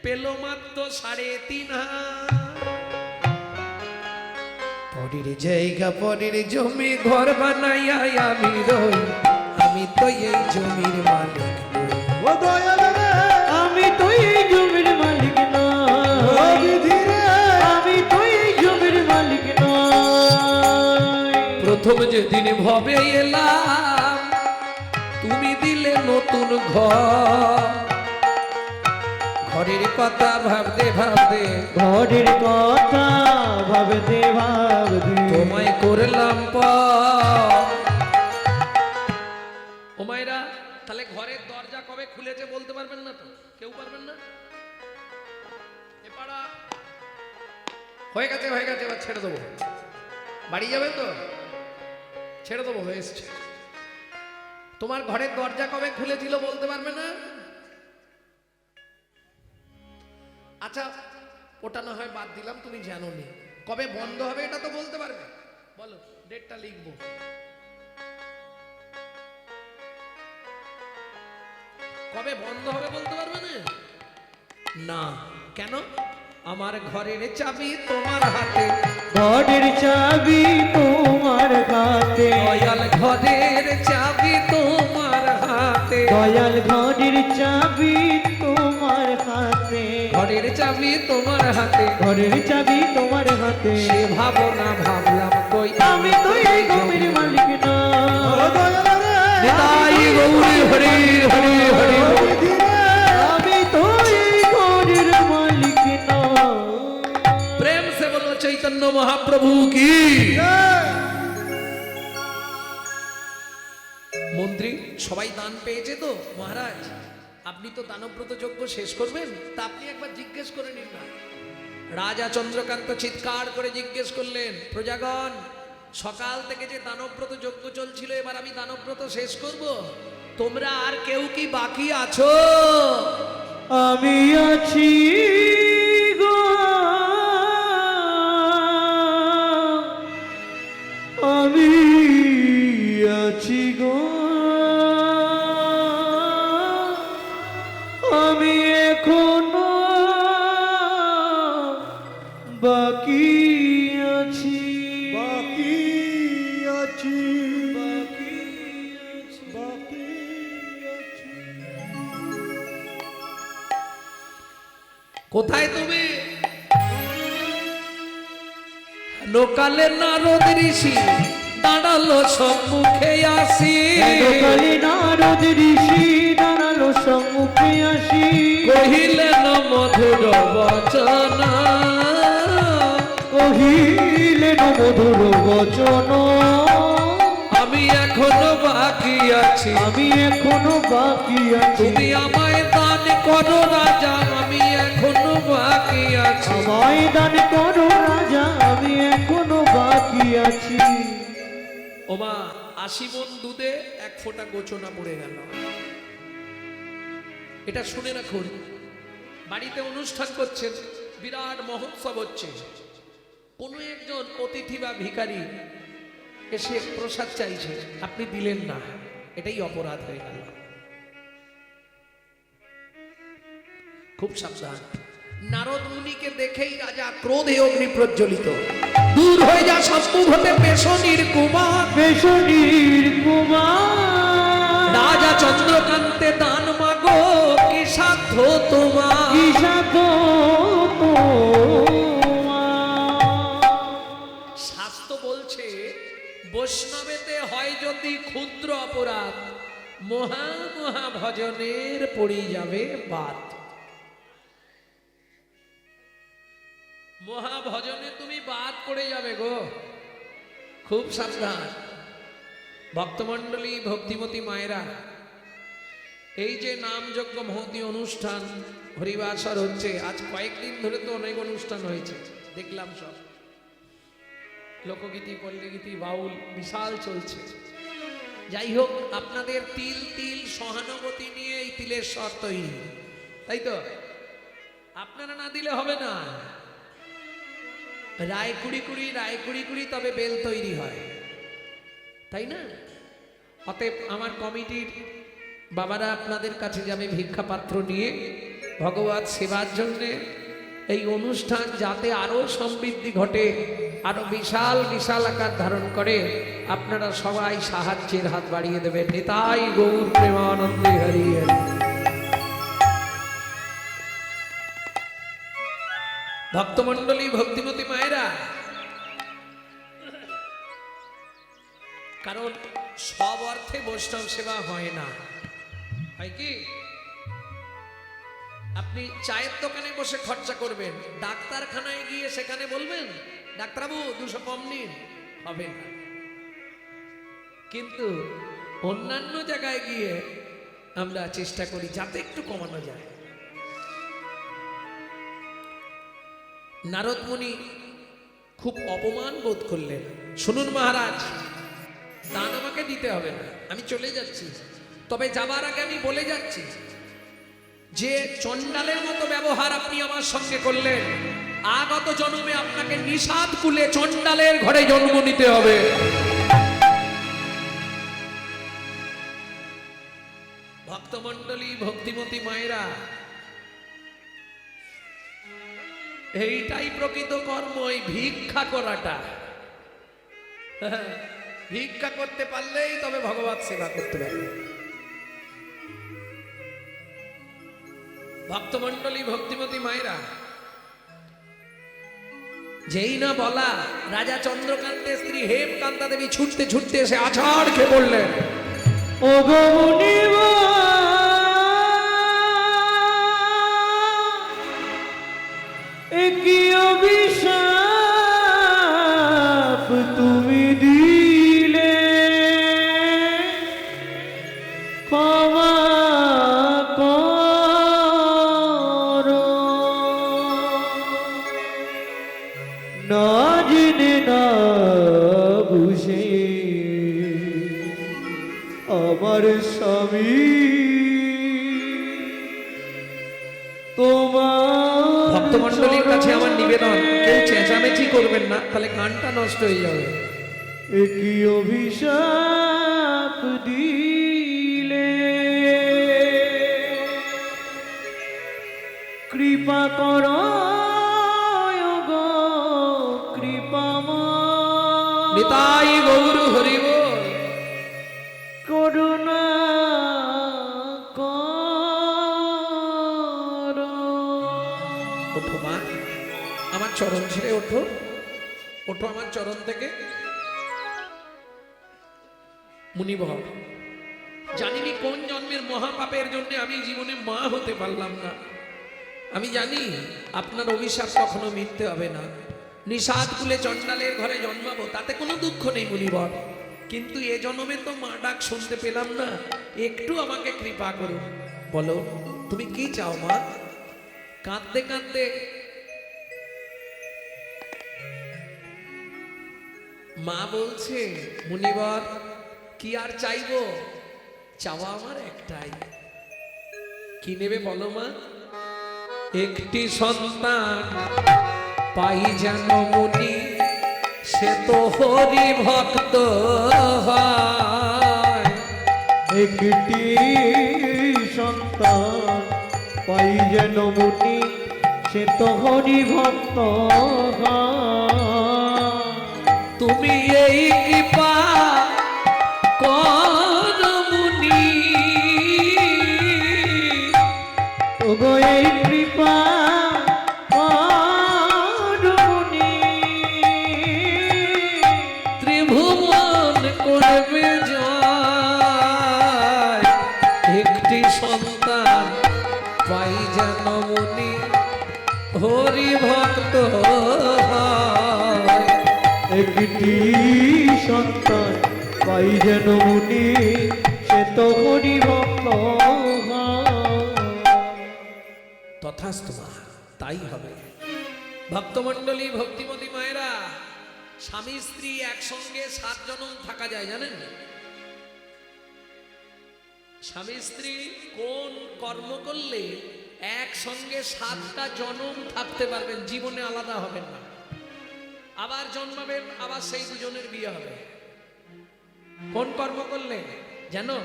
পেল মাত্র 3.5 হাত। পরের জায়গা পরের জমি ঘর বানাইয়া আমি রই, আমি তো এই জমির মালিক নই। ও দয়াল রে আমি তো এই জমির মালিক ও নই, বিধি রে আমি তো এই জমির মালিক নই। প্রথম যেদিন ভবে এলাম তুমি দিলে নতুন ঘর, ঘরের কথা ভাবতে ভাবতে ঘরের কথা ভাবতে ভাবতে তোমায় করলাম পর। ও মায়েরা, তাহলে ঘরের দরজা কবে খুলেছে বলতে পারবেন না তো? কেউ পারবেন না? এ পাড়া হয়ে গেছে হয়ে গেছে, এবার ছেড়ে দেবো। বাড়ি যাবে তো? ছেড়ে দেবো, হয়ে এসছে। তোমার ঘরের দরজা কবে খুলেছিল বলতে পারবে না? আচ্ছা, ওটা না হয় বাদ দিলাম, তুমি জানো নি। কবে বন্ধ হবে এটা তো বলতে পারবে? বলো, ডেটটা লিখবো। কবে বন্ধ হবে বলতে পারবে না? না, কেন? আমার ঘরের চাবি তোমার হাতে, ঘরের চাবি তোমার হাতে, দয়াল ঘরের চাবি তোমার হাতে, দয়াল ঘরের চাবি তোমার হাতে, ঘরের চাবি তোমার হাতে। ঘরের চাবি তোমার হাতে। সে ভাবনা ভাবলাম কই আমি তো এই জমির মালিক ও নই, দয়াল রে নিতাই গৌরী হরি হরি হরি। ও বিধি রে আমি তো এই ঘরের মালিক নই। প্রেম সে বলো চৈতন্য মহাপ্রভু কি। মন্ত্রী সবাই দান পেয়েছে তো মহারাজ, আপনি তো দানব্রত যজ্ঞ শেষ করবেন, তা আপনি একবার জিজ্ঞেস করে নিন না। রাজা চন্দ্রকান্ত চিৎকার করে জিজ্ঞেস করলেন, প্রজাগণ, সকাল থেকে যে দানব্রত যজ্ঞ চলছিল, এবার আমি দানব্রত শেষ করব, তোমরা আর কেউ কি বাকি আছো? আমি আছি গো, আমি আছি গো, আমি এখনো বাকি আছি, বাকি আছি বাকি আছি। বাকি আছি। কোথায় তুমি? লোকালে নারদ ঋষি দাঁড়ালো সম্মুখে আসি, কালী নারদ ঋষি দাঁড়ালো সম্মুখে আসি, কহিলেন মধুর বচন, কহিলেন মধুর বচন, আমি এখনো বাকি আছি, আমি এখনো বাকি আছি, তুমি আমায় দান করো রাজা, আমি এখনো বাকি আছি। আমায় দান করো রাজা, আমি এখনো বাকি আছি। ওমা, 80 মণ দুধে 1 ফোঁটা গোচনা পড়ে গেল। এটা শুনে রাখুন, বাড়িতে অনুষ্ঠান করছেন, বিরাট মহোৎসব হচ্ছে, কোনো একজন অতিথি বা ভিখারি এসে প্রসাদ চাইছে, আপনি দিলেন না, এটাই অপরাধ হয়ে গেল। খুব সাবধান। নারদ মুনিকে দেখেই রাজা ক্রোধে অগ্নি প্রজ্বলিত, দূর হয়ে যা সম্মুখ হতে পেশনির কুমার। পেশনির কুমার, রাজা চন্দ্রকান্তে দান মাগো, কি সাধ্য তোমার? কি সাধ্য তোমার? শাস্ত্র বলছে, বৈষ্ণবেতে হয় যদি ক্ষুদ্র অপরাধ, মহা মহা ভজনের পড়ে যাবে বাদ। মহাভজনে তুমি বাদ পড়ে যাবে গো, খুব সাবধান। ভক্তমণ্ডলী, ভক্তিমতী মায়েরা, এই যে নামযজ্ঞ মহতী অনুষ্ঠান হরিবাসর হচ্ছে, আজ কয়েকদিন ধরে তো অনেক অনুষ্ঠান হয়েছে, দেখলাম সব লোকগীতি, পল্লীগীতি, বাউল বিশাল চলছে। যাই হোক, আপনাদের তিল তিল সহানুভূতি নিয়ে এই তিলের স্বর তৈরি, তাই তো? আপনারা না দিলে হবে না। রায় কুড়ি কুড়ি তবে বেল তৈরি হয়, তাই না? অতএব আমার কমিটির বাবারা আপনাদের কাছে যাবে ভিক্ষা পাত্র নিয়ে, ভগবত সেবার জন্যে এই অনুষ্ঠান যাতে আরো সমৃদ্ধি ঘটে, আরো বিশাল বিশাল আকার ধারণ করে, আপনারা সবাই সাহায্যের হাত বাড়িয়ে দেবেন। নিতাই গৌর প্রেমানন্দে হরি হরি। ভক্তমণ্ডলী, ভক্তিমতী মায়েরা, কারণ সব অর্থে বৈষ্ণব সেবা হয় না, হয় কি? আপনি চায়ের দোকানে বসে খরচা করবেন, ডাক্তারখানায় গিয়ে সেখানে বলবেন ডাক্তারবাবু 200 কম নিন, হবে না। কিন্তু অন্যান্য জায়গায় গিয়ে আমরা চেষ্টা করি যাতে একটু কমানো যায়। নারদ মুনি খুব অপমান বোধ করলেন। শুনুন মহারাজ, দান আমাকে দিতে হবে না, আমি চলে যাচ্ছি, তবে যাবার আগে আমি বলে যাচ্ছি যে চণ্ডালের মতো ব্যবহার আপনি আমার সঙ্গে করলেন, আগত জন্মে আপনাকে নিষাদ কুলে চণ্ডালের ঘরে জন্ম নিতে হবে। ভক্তমণ্ডলী, ভক্তিমতী মায়েরা, এইটাই প্রকৃত কর্ম, এই ভিক্ষা করাটা। ভিক্ষা করতে পারলেই তবে ভগবত সেবা করতে পারবে। ভক্তমণ্ডলী, ভক্তিমতী মায়েরা, যেই না বলা, রাজা চন্দ্রকান্তের স্ত্রী হেমকান্তা দেবী ছুটতে ছুটতে এসে আছাড় খেয়ে পড়লেন। ও গো মুনিবা, এ কি অভিশাপ তুমি দিলে, ক্ষমা করো, না জেনে না বুঝে আমার স্বামী তোমার। ভক্তমণ্ডলীর কাছে আমার নিবেদন, কেউ চেঁচামেচি করবেন না, তাহলে গানটা নষ্ট হয়ে যাবে। একই অভিশাপ দিলে, কৃপা করো গো কৃপাময়, নিতাই গৌর হরি বল। করুণা করো। ওঠো মা, আমার চরণ ছেড়ে ওঠো, ওঠো আমার চরণ থেকে। মুনিবর, জানিনি কোন জন্মের মহাপাপের জন্য আমি জীবনে মা হতে পারলাম না। আমি জানি আপনার অভিশাপ কখনো মিথ্যে হবে না। নিষাদ কুলে চণ্ডালের ঘরে জন্মাবো, তাতে কোনো দুঃখ নেই মুনিবর, কিন্তু এ জন্মে তো মা ডাক শুনতে পেলাম না, একটু আমাকে কৃপা করো। বলো তুমি কি চাও মা? কাঁদতে কাঁদতে মা বলছে, মুনিবর কি আর চাইবো, চাওয়া আমার একটাই। কি নেবে বলো মা? একটি সন্তান পাই যেন মুনি, সে তো হরি ভক্ত হয়। একটি সন্তান পাই যেন মুনি, সে তো হরি ভক্ত হয়। তুমি এই কৃপা কর মুনি, ওগো এই কৃপা কর মুনি, ত্রিভুবন করবে জয়। একটি সন্তান পাই যেন মুনি, হরি ভক্ত হয়। একটি সন্তান পাই যেন মুনি, সে তো হরি ভক্ত হয়। তথাস্তু মা, তাই হবে। ভক্তমণ্ডলী, ভক্তিমতী মায়েরা, স্বামী স্ত্রী একসঙ্গে 7 জনম থাকা যায় জানেন? স্বামী স্ত্রী কোন কর্ম করলে একসঙ্গে 7টা জনম থাকতে পারবেন, জীবনে আলাদা হবেন না, আবার জন্মাবেন, আবার সেই দুজনের বিয়ে হবে। কোন কর্ম করলে জানো?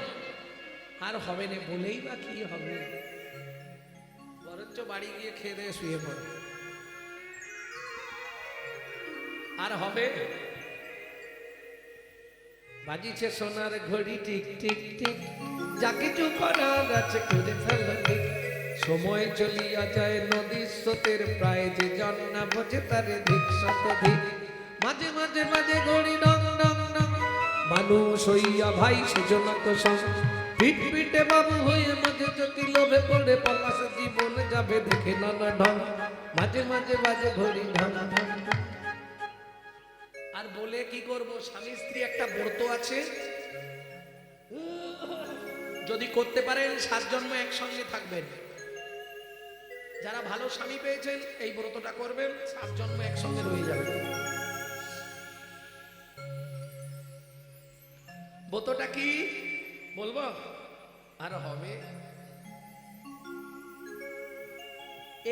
আর হবে না, বলেই বা কি হবে? বলো বলছো বাড়ি গিয়ে খেয়ে দিয়ে শুয়ে পড়ো। আর হবে? বাজিছে সোনার ঘড়ি টিক টিক টিক, যা কিছু করার আছে করে ফেলো ঠিক। সময় চলিয়া যায় নদীর স্রোতের প্রায়, যে জন না বোঝে তারে ধিক শতধিক। মাঝে মাঝে মাঝে ঘড়ি ডং ডং ডং, মানুষ হইয়া ভাই সেজন্য তো সং। পিট পিটে বাবু হয়ে মাঝে যদি লোভে পড়ে পলাশ জীবন যাবে দেখে নানা ঢং। মাঝে মাঝে বাজে ঘড়ি ঢং ঢং ঢং। আর বলে কি করব, স্বামী স্ত্রী একটা ব্রত আছে, যদি করতে পারেন 7 জন্ম একসঙ্গে থাকবেন। যারা ভালো স্বামী পেয়েছেন এই ব্রতটা করবেন, 7 জন্ম একসঙ্গে রয়ে যাবে। ব্রতটা কি বলবো? আর হবে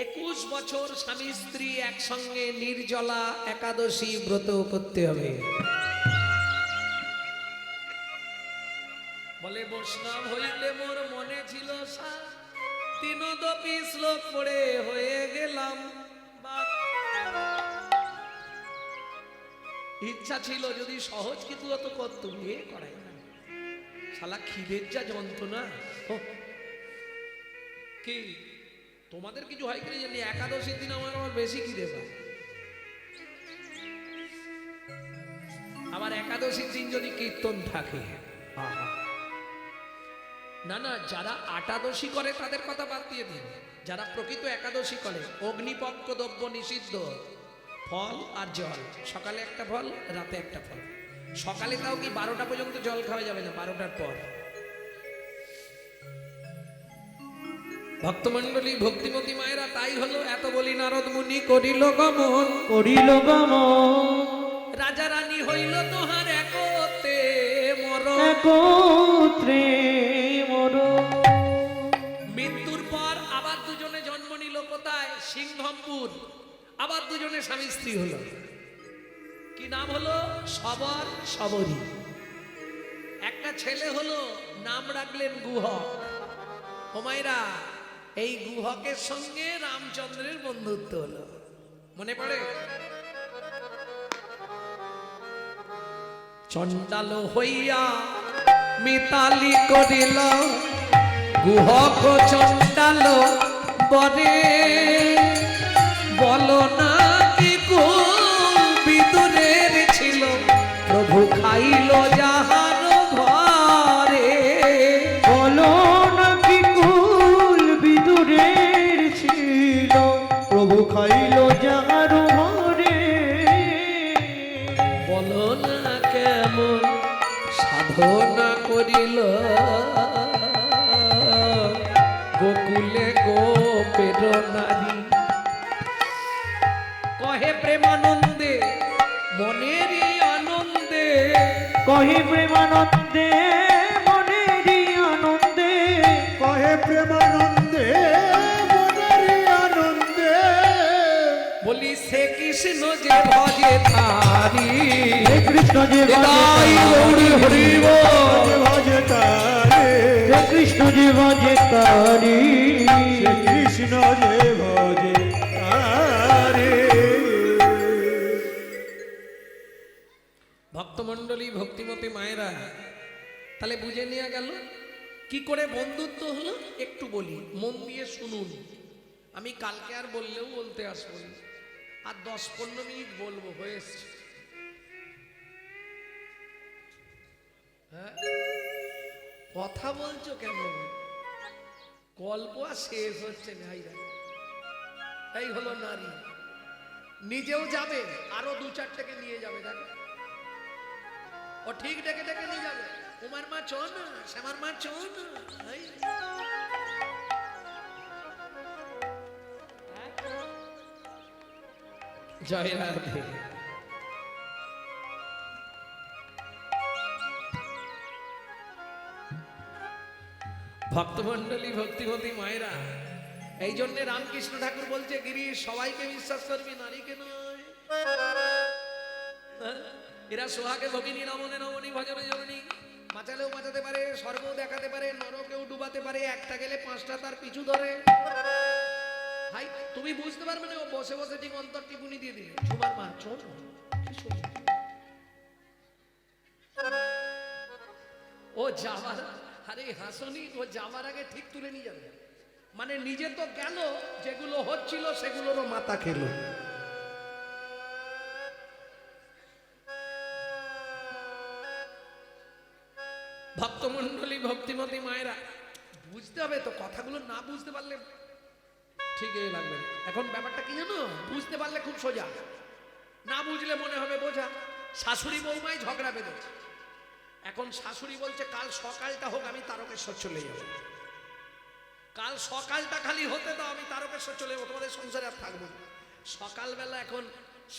21 বছর স্বামী স্ত্রী একসঙ্গে নির্জলা একাদশী ব্রত করতে হবে। বলে বৈষ্ণব হইলে মোর মনে ছিল সার, 3 শ্লোক পড়ে হয়ে গেলাম বাক। ইচ্ছা ছিল যদি সহজ কিছু হতো করতো, বিয়ে করাই না। শালা খিদের যা যন্ত্রণা। কি তোমাদের কিছু হয় কিনা জানি, একাদশীর দিন আমার বেশি খিদে পায়। আবার একাদশীর দিন যদি কীর্তন থাকে, না না, যারা আটাদশী করে তাদের কথা বাদ দিয়ে দিন। যারা প্রকৃত একাদশী করে, অগ্নিপক্ষ দ্রব্য নিষিদ্ধ, ফল আর জল, সকালে একটা ফল রাতে একটা ফল। সকালে তাও কি 12টা পর্যন্ত জল খাওয়া যাবে না, 12টার পর। ভক্তমণ্ডলী ভক্তিমতী মায়েরা, তাই হলো এত বলি নারদ মুনি করিল গমন, করিল গমন, রাজা রানী হইল তোহার একতে মরণ। একত্রে মরণ। মৃত্যুর পর আবার দুজনে জন্ম নিল কোথায়? সিংহমপুর। আবার দুজনে স্বামী স্ত্রী হলো। কি নাম হলো? সবর সবরী। একটা ছেলে হলো, নাম রাখলেন গুহক। হোমাইরা, এই গুহকের সঙ্গে রামচন্দ্রের বন্ধুত্ব হলো। মনে পড়ে? চণ্ডাল হইয়া মিতালি করিল, গুহক চণ্ডাল বরে। বলো না কি কুল বিদুরের ছিল, প্রভু খাইল যাহার ঘরে। বলো নাকি কুল বিদুরের ছিল, প্রভু খাইল যাহার ঘরে। বলো না কেমন সাধনা করিল, গোকুলে গোপের নারী। কহে প্রেমানন্দে মনেরই আনন্দে, কহে প্রেমানন্দে মনেরই আনন্দে। কহে প্রেমানন্দে মনেরই আনন্দে। বলি সে কৃষ্ণ যে ভজে তারি, হে কৃষ্ণ যে হৃদয় গৌরী হরি বল। ভজে তারে, হে কৃষ্ণ যে ভজে তারি, সে কৃষ্ণ যে ভজে তারে। ভক্তমণ্ডলী ভক্তিমতী মায়েরা, তাহলে বুঝে নেওয়া গেল কি করে বন্ধুত্ব হলো। একটু বলি, মন দিয়ে শুনুন। আমি কালকে আর বললেও বলতে আসবো না, আর 10-15 মিনিট বলবো, হয়ে এসছে। হ্যাঁ, কথা বলছো কেন? গল্প আর শেষ হচ্ছে না। এই হলো নারী, নিজেও যাবে, আরো 2-4টাকে নিয়ে যাবে। দেখো, ও ঠিক ডেকে ডেকে নিয়ে যাবে। উমার মা চো না, শ্যামার মা চো না। এই। জয় রাধে। ভক্তমণ্ডলী ভক্তিমতী মায়েরা, এই জন্য রামকৃষ্ণ ঠাকুর বলছে, গিরি সবাইকে বিশ্বাস করবি, নারীকে নয়। এরা সোহাগে ভগিনী, রমণে রমণী, ভজনে জননী। বাঁচালেও বাঁচাতে পারে, স্বর্গও দেখাতে পারে, নরকেও ডুবাতে পারে। একটা গেলে 5টা তার পিছু ধরে। তুমি বুঝতে পারবে না, ও বসে বসে ঠিক অন্তর টিপুনি দিয়ে দিবে। ঝুমার মা চল কি শুনছো? ও যাবার, আরে হাসনি, ও যাবার আগে ঠিক তুলে নিয়ে যাবে। মানে নিজে তো গেল, যেগুলো হচ্ছিল সেগুলোরও মাথা খেলো। ভক্তমন্ডলী, ভক্তিমতী মায়েরা, বুঝতে হবে তো, কথাগুলো না বুঝতে পারলে ঠিকই লাগবে না। এখন ব্যাপারটা কি জানো, বুঝতে পারলে খুব সোজা, না বুঝলে মনে হবে বোঝা। শাশুড়ি বৌমাই ঝগড়া বেঁধেছে। এখন শাশুড়ি বলছে কাল সকালটা হোক, আমি তারকেশ্বর চলে যাব। কাল সকালটা খালি হতে দাও, আমি তারকেশ্বর চলে যাবো, তোমাদের সংসারে আর থাকবো না। সকালবেলা, এখন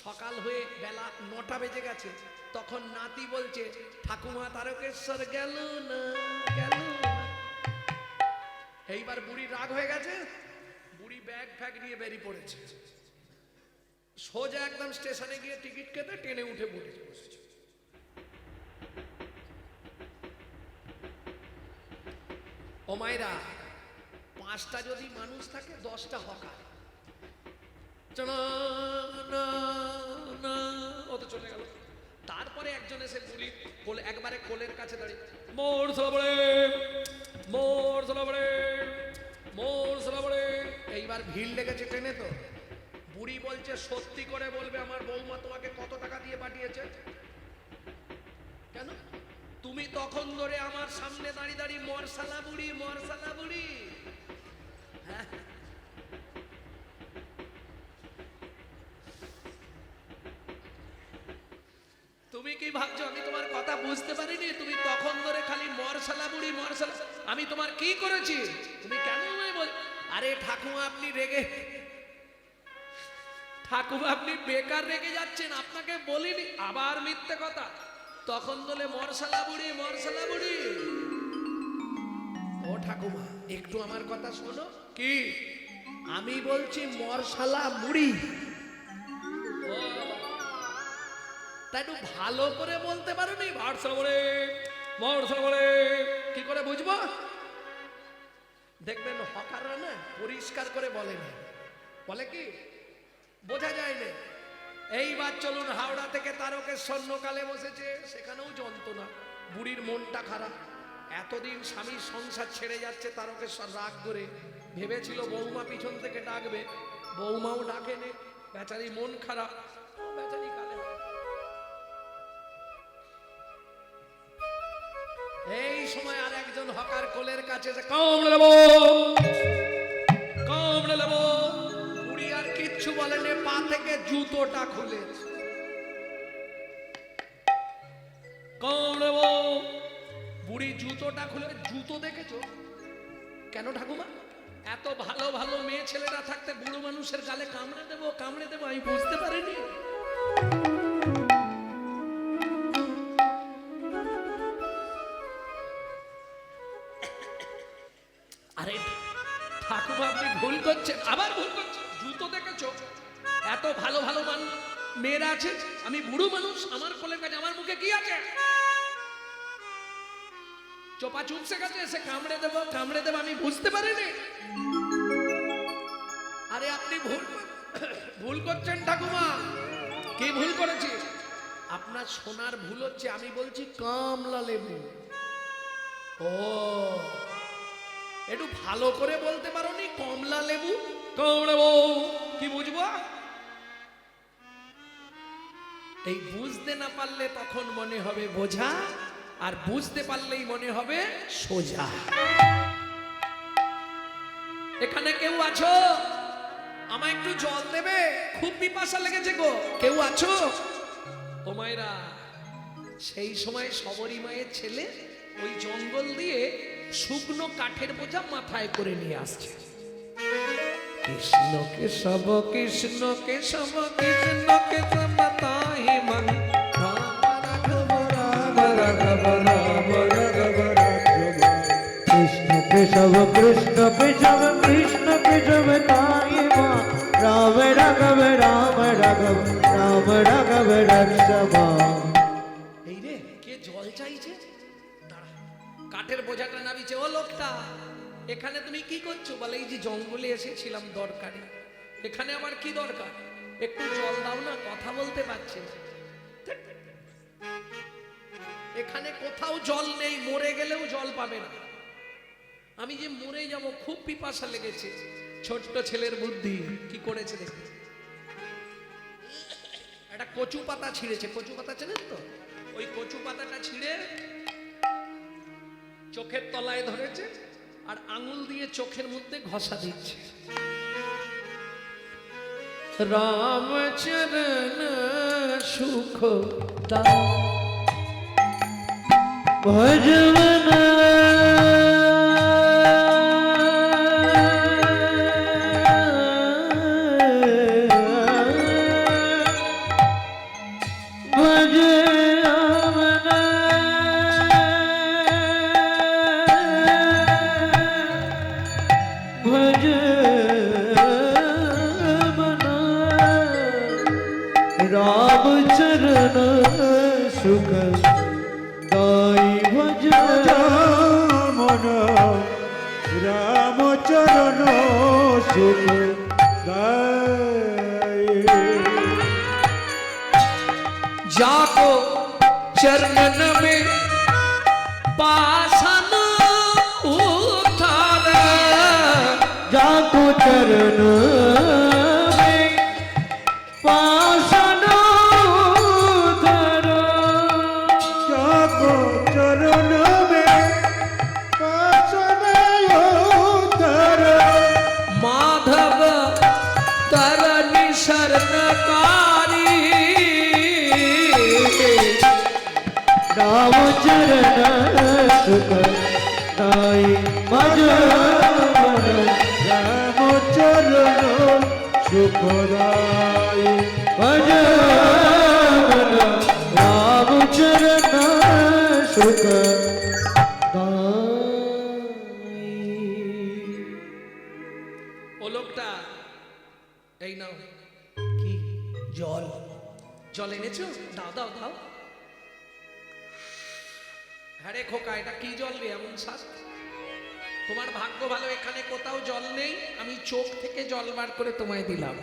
সকাল হয়ে বেলা 9টা বেজে গেছে, তখন নাতি বলছে ঠাকুমা তারকেশ্বর গেল না, গেল না। এইবার বুড়ি রাগ হয়ে গেছে, বুড়ি ব্যাগ ফ্যাগ নিয়ে বেরিয়ে পড়েছে, সোজা একদম স্টেশনে গিয়ে টিকিট কেটে ট্রেনে উঠে পড়েছে। ও মায়েরা, 5টা যদি মানুষ থাকে 10টা হকার, ও তো চলে গেল। তারপরে একজন এসে বুড়ি কোলে, একবারে কোলের কাছে দাঁড়িয়ে মোর সালাবড়ে, মোর সালাবড়ে, মোর সালাবড়ে। এইবার ভিড় লেগেছে ট্রেনে তো। বুড়ি বলছে সত্যি করে বলবে আমার বৌমা তোমাকে কত টাকা দিয়ে পাঠিয়েছে? কেন? তুমি তখন ধরে আমার সামনে দাঁড়িয়ে দাঁড়িয়ে মরসালা বুড়ি, মরসালা বুড়ি। হ্যাঁ, তুমি কি ভাবছো আমি তোমার কথা বুঝতে পারিনি? তুমি তখন ধরে খালি মরসালা বুড়ি, মরসালা। আমি তোমার কি করেছি? তুমি কেন বল? আরে ঠাকুমা আপনি রেগে, ঠাকুমা আপনি বেকার রেগে যাচ্ছেন, আপনাকে বলিনি। আবার মিথ্যে কথা, তখন বলে মরসালা বুড়ি, মরসালা বুড়ি। ও ঠাকুমা একটু আমার কথা শোনো। কি? আমি বলছি মরসালা মুড়ি। ও, তা একটু ভালো করে বলতে পারোনি? মরসালা বুড়ি, মরসালা বুড়ি, কি করে বুঝবো? দেখবেন হকাররা না পরিষ্কার করে বলে না, বলে কি বোঝা যায় না। এইবার চলুন হাওড়া থেকে তারকেশ্বর লোকালে বসেছে, সেখানেও যন্ত্রণা। বুড়ির মনটা খারাপ, এতদিন স্বামীর সংসার ছেড়ে যাচ্ছে তারকেশ্বর রাগ করে। ভেবেছিল বৌমা পিছন থেকে ডাকবে, বৌমাও ডাকেনি, বেচারি মন খারাপ, বেচারি কালে। এই সময় আর একজন হকার কোলের কাছে কামড়ে নেব, কামড়ে নেব। বুড়ি আর কিচ্ছু বলেনি, পা থেকে জুতোটা খুলে কামড়ে নেব। বুড়ি জুতোটা খুলে, জুতো দেখেছো কেন ঠাকুমা? এত ভালো ভালো মেয়ে ছেলেরা থাকতে বুড়ো মানুষের গালে কামড়ে দেবো, কামড়ে দেবো? আমি বুঝতে পারিনি। আরে ঠাকুমা আপনি ভুল করছেন, আবার ভুল করছেন। জুতো দেখেছো? এত ভালো ভালো মেয়েরা আছে, আমি বুড়ো মানুষ, আমার কোলের কাছে আমার মুখে কি আছে? চোপা চুপসে গেছে, এসে কামড়ে দেবো, কামড়ে দেবো? আমি বুঝতে পারিনি। আরে আপনি ভুল করছেন ঠাকুমা। কি ভুল করেছি? আপনার সোনার ভুল হচ্ছে, আমি বলছি কমলা লেবু। ও, একটু ভালো করে বলতে পারোনি? কমলা লেবু, কমলা বউ, কি বুঝবো? এই বুঝতে না পারলে তখন মনে হবে বোঝা, আর বুঝতে পারলেই মনে হবে সোজা। এখানে কেউ আছো? আমায় একটু জল দেবে, খুব পিপাসা লেগেছে গো। কেউ আছো? ও মায়েরা, সেই সময় সবরী মায়ের ছেলে ওই জঙ্গল দিয়ে শুকনো কাঠের বোঝা মাথায় করে নিয়ে আসছে। কৃষ্ণ কেশব, কৃষ্ণ কেশব, কৃষ্ণ কেশব তাহে মন, রাম রাঘব, রাম রাঘব, রাম রাঘব, কৃষ্ণ কেশব, কৃষ্ণ কেশব, কৃষ্ণ কেশব তাই মা, রাম রাঘব, রাম রাঘব, রাম রাঘব রক্ষমা। এই রে, কে জল চাইছে? দাঁড়া, কাঠের বোঝাটা নামিছে। ও লোকটা, এখানে তুমি কি করছো? বলে এই যে জঙ্গলে এসেছিলাম দরকারি, এখানে আবার কি দরকার? একটু জল দাও না, কথা বলতে পারছে না। এখানে কোথাও জল নেই, মরে গেলেও জল পাবে না। আমি যে মরে যাব, খুব পিপাসা লেগেছে। ছোট্ট ছেলের বুদ্ধি কি করেছে দেখে, একটা কচু পাতা ছিঁড়েছে। কচু পাতা চেনেন তো? ওই কচু পাতাটা ছিঁড়ে চোখের তলায় ধরেছে আর আঙুল দিয়ে চোখের মধ্যে ঘষা দিচ্ছে। রামচরণ সুখ দাও ভজবন राम चरण सुख दाई भजन মন রামচরণ সুখ গায়ে। जाको चरणन में पासन उतार, जाको चरण में पासन धर जाको चरण में पासन उतर माधव तरनि शरणकारी, राम चरण सुख दाई भजन রামচরণ সুখদায়। भजन राम चरण सुख ও লোকটা এই নাও, কি জল, জল এনেছো? দাও দাও দাও। হ্যাঁ রে খোকা, এটা কি জল রে এমন শ্বাস? তোমার ভাগ্য ভালো, এখানে কোথাও জল নেই, আমি চোখ থেকে জল বার করে তোমায় দিলাম।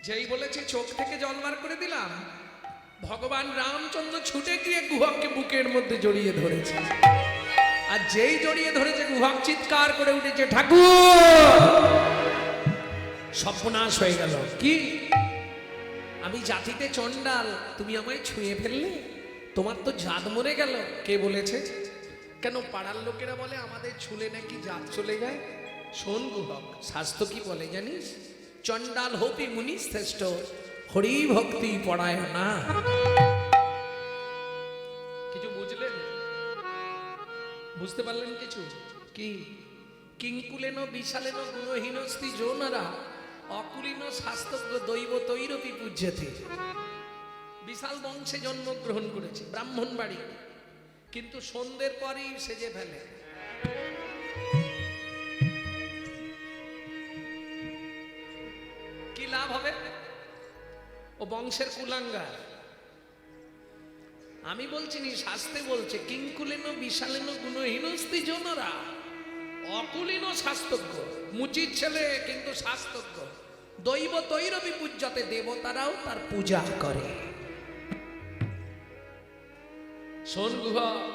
যেই বলেছি চোখ থেকে জল বার করে দিলাম, ভগবান রামচন্দ্র ছুটে গিয়ে গুহককে বুকের মধ্যে জড়িয়ে ধরেছে। আর যেই জড়িয়ে ধরেছে, গুহক চিৎকার করে উঠেছে, ঠাকুর! সর্বনাশ হয়ে গেল। কি? আমি জাতিতে চণ্ডাল, তুমি আমায় ছুঁয়ে ফেললে? তোমার তো জাত মরে গেল। কে বলেছে? কেন পাড়ার লোকেরা বলে আমাদের ছুলে নাকি জাত চলে যায়। শোন গুহক, শাস্ত্র কি বলে জানিস? চণ্ডাল হপি মুনি শ্রেষ্ঠ, হরি ভক্তি পড়ায় না। কিছু বুঝলেন? বুঝতে পারলেন কিছু? কি? কিঙ্কুলেন বিশালেন গুণহীনস্তি যৌনরা অকুলীন শাস্ত্রজ্ঞ দৈব তৈরপি পূজ্যতে। বিশাল বংশে জন্মগ্রহণ করেছে, ব্রাহ্মণ বাড়ি, কিন্তু সন্ধ্যের পরই সেজে ফেলে। কি লাভ হবে? ও বংশের কুলাঙ্গার। আমি বলছি নি, শাস্ত্রে বলছে কিঙ্কুলেন বিশালেন গুণহীনস্তি জনরা অকুলীন শাস্ত্রজ্ঞ। মুচির ছেলে কিন্তু শাস্ত্রজ্ঞ। দৈব তৈরবি পূজ্যতে, দেবতারাও তার পূজা করে। শোন গুহক,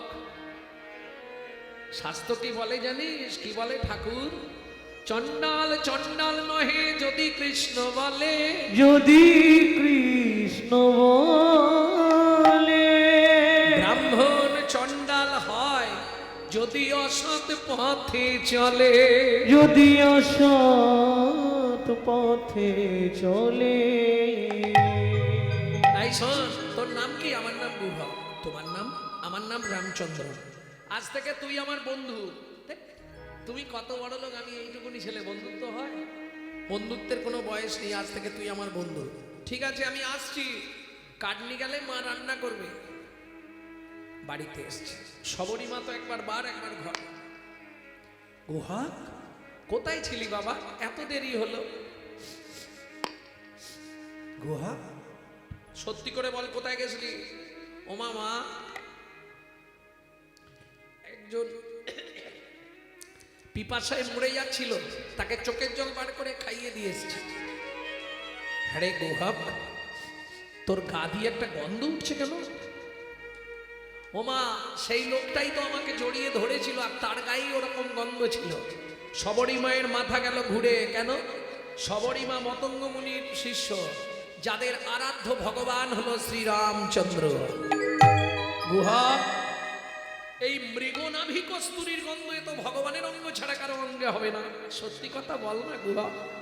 শাস্ত্র কি বলে জানিস? কি বলে ঠাকুর? চণ্ডাল চণ্ডাল নহে যদি কৃষ্ণ বলে, যদি কৃষ্ণ বলে ব্রাহ্মণ চণ্ডাল হয় যদি অসৎ পথে চলে, যদি অসৎ পথে চলে। তাই শোন, তোর নাম কি? আমার নাম গুহক। তোমার নাম? আমার নাম রামচন্দ্র। আজ থেকে তুই আমার বন্ধু। দেখ, তুমি কত বড় লোক, আমি এইটুকুনি ছেলে। বন্ধুত্ব হয়? বন্ধুত্বের কোনো বয়স নেই। আজ থেকে তুই আমার বন্ধু। ঠিক আছে, আমি আসছি। কাটনি গেলে মা রান্না করবে। বাড়িতে এসছে। সবরই মা তো একবার বার একবার ঘর। গুহক, কোথায় ছিলি বাবা? এত দেরি হলো। গুহক, সত্যি করে বল, কোথায় গেছিলি? ও মামা, একজন পিপাসায় মরে যাচ্ছিল, তাকে চোখের জল বার করে খাইয়ে দিয়ে এসেছি। আরে গুহক, তোর গা দিয়ে একটা গন্ধ উঠছে কেন? ওমা, সেই লোকটাই তো আমাকে জড়িয়ে ধরেছিল আর তার গায়েই ওরকম গন্ধ ছিল। সবরী মায়ের মাথা গেল ঘুরে। কেন? সবরী মা মতঙ্গ মুনির শিষ্য, যাদের আরাধ্য ভগবান হলো শ্রীরামচন্দ্র। গুহক, এই মৃগনাভি কস্তুরীর গন্ধ এ তো ভগবানের অঙ্গ ছাড়া কারো অঙ্গে হবে না। সত্যি কথা বল না গুহক।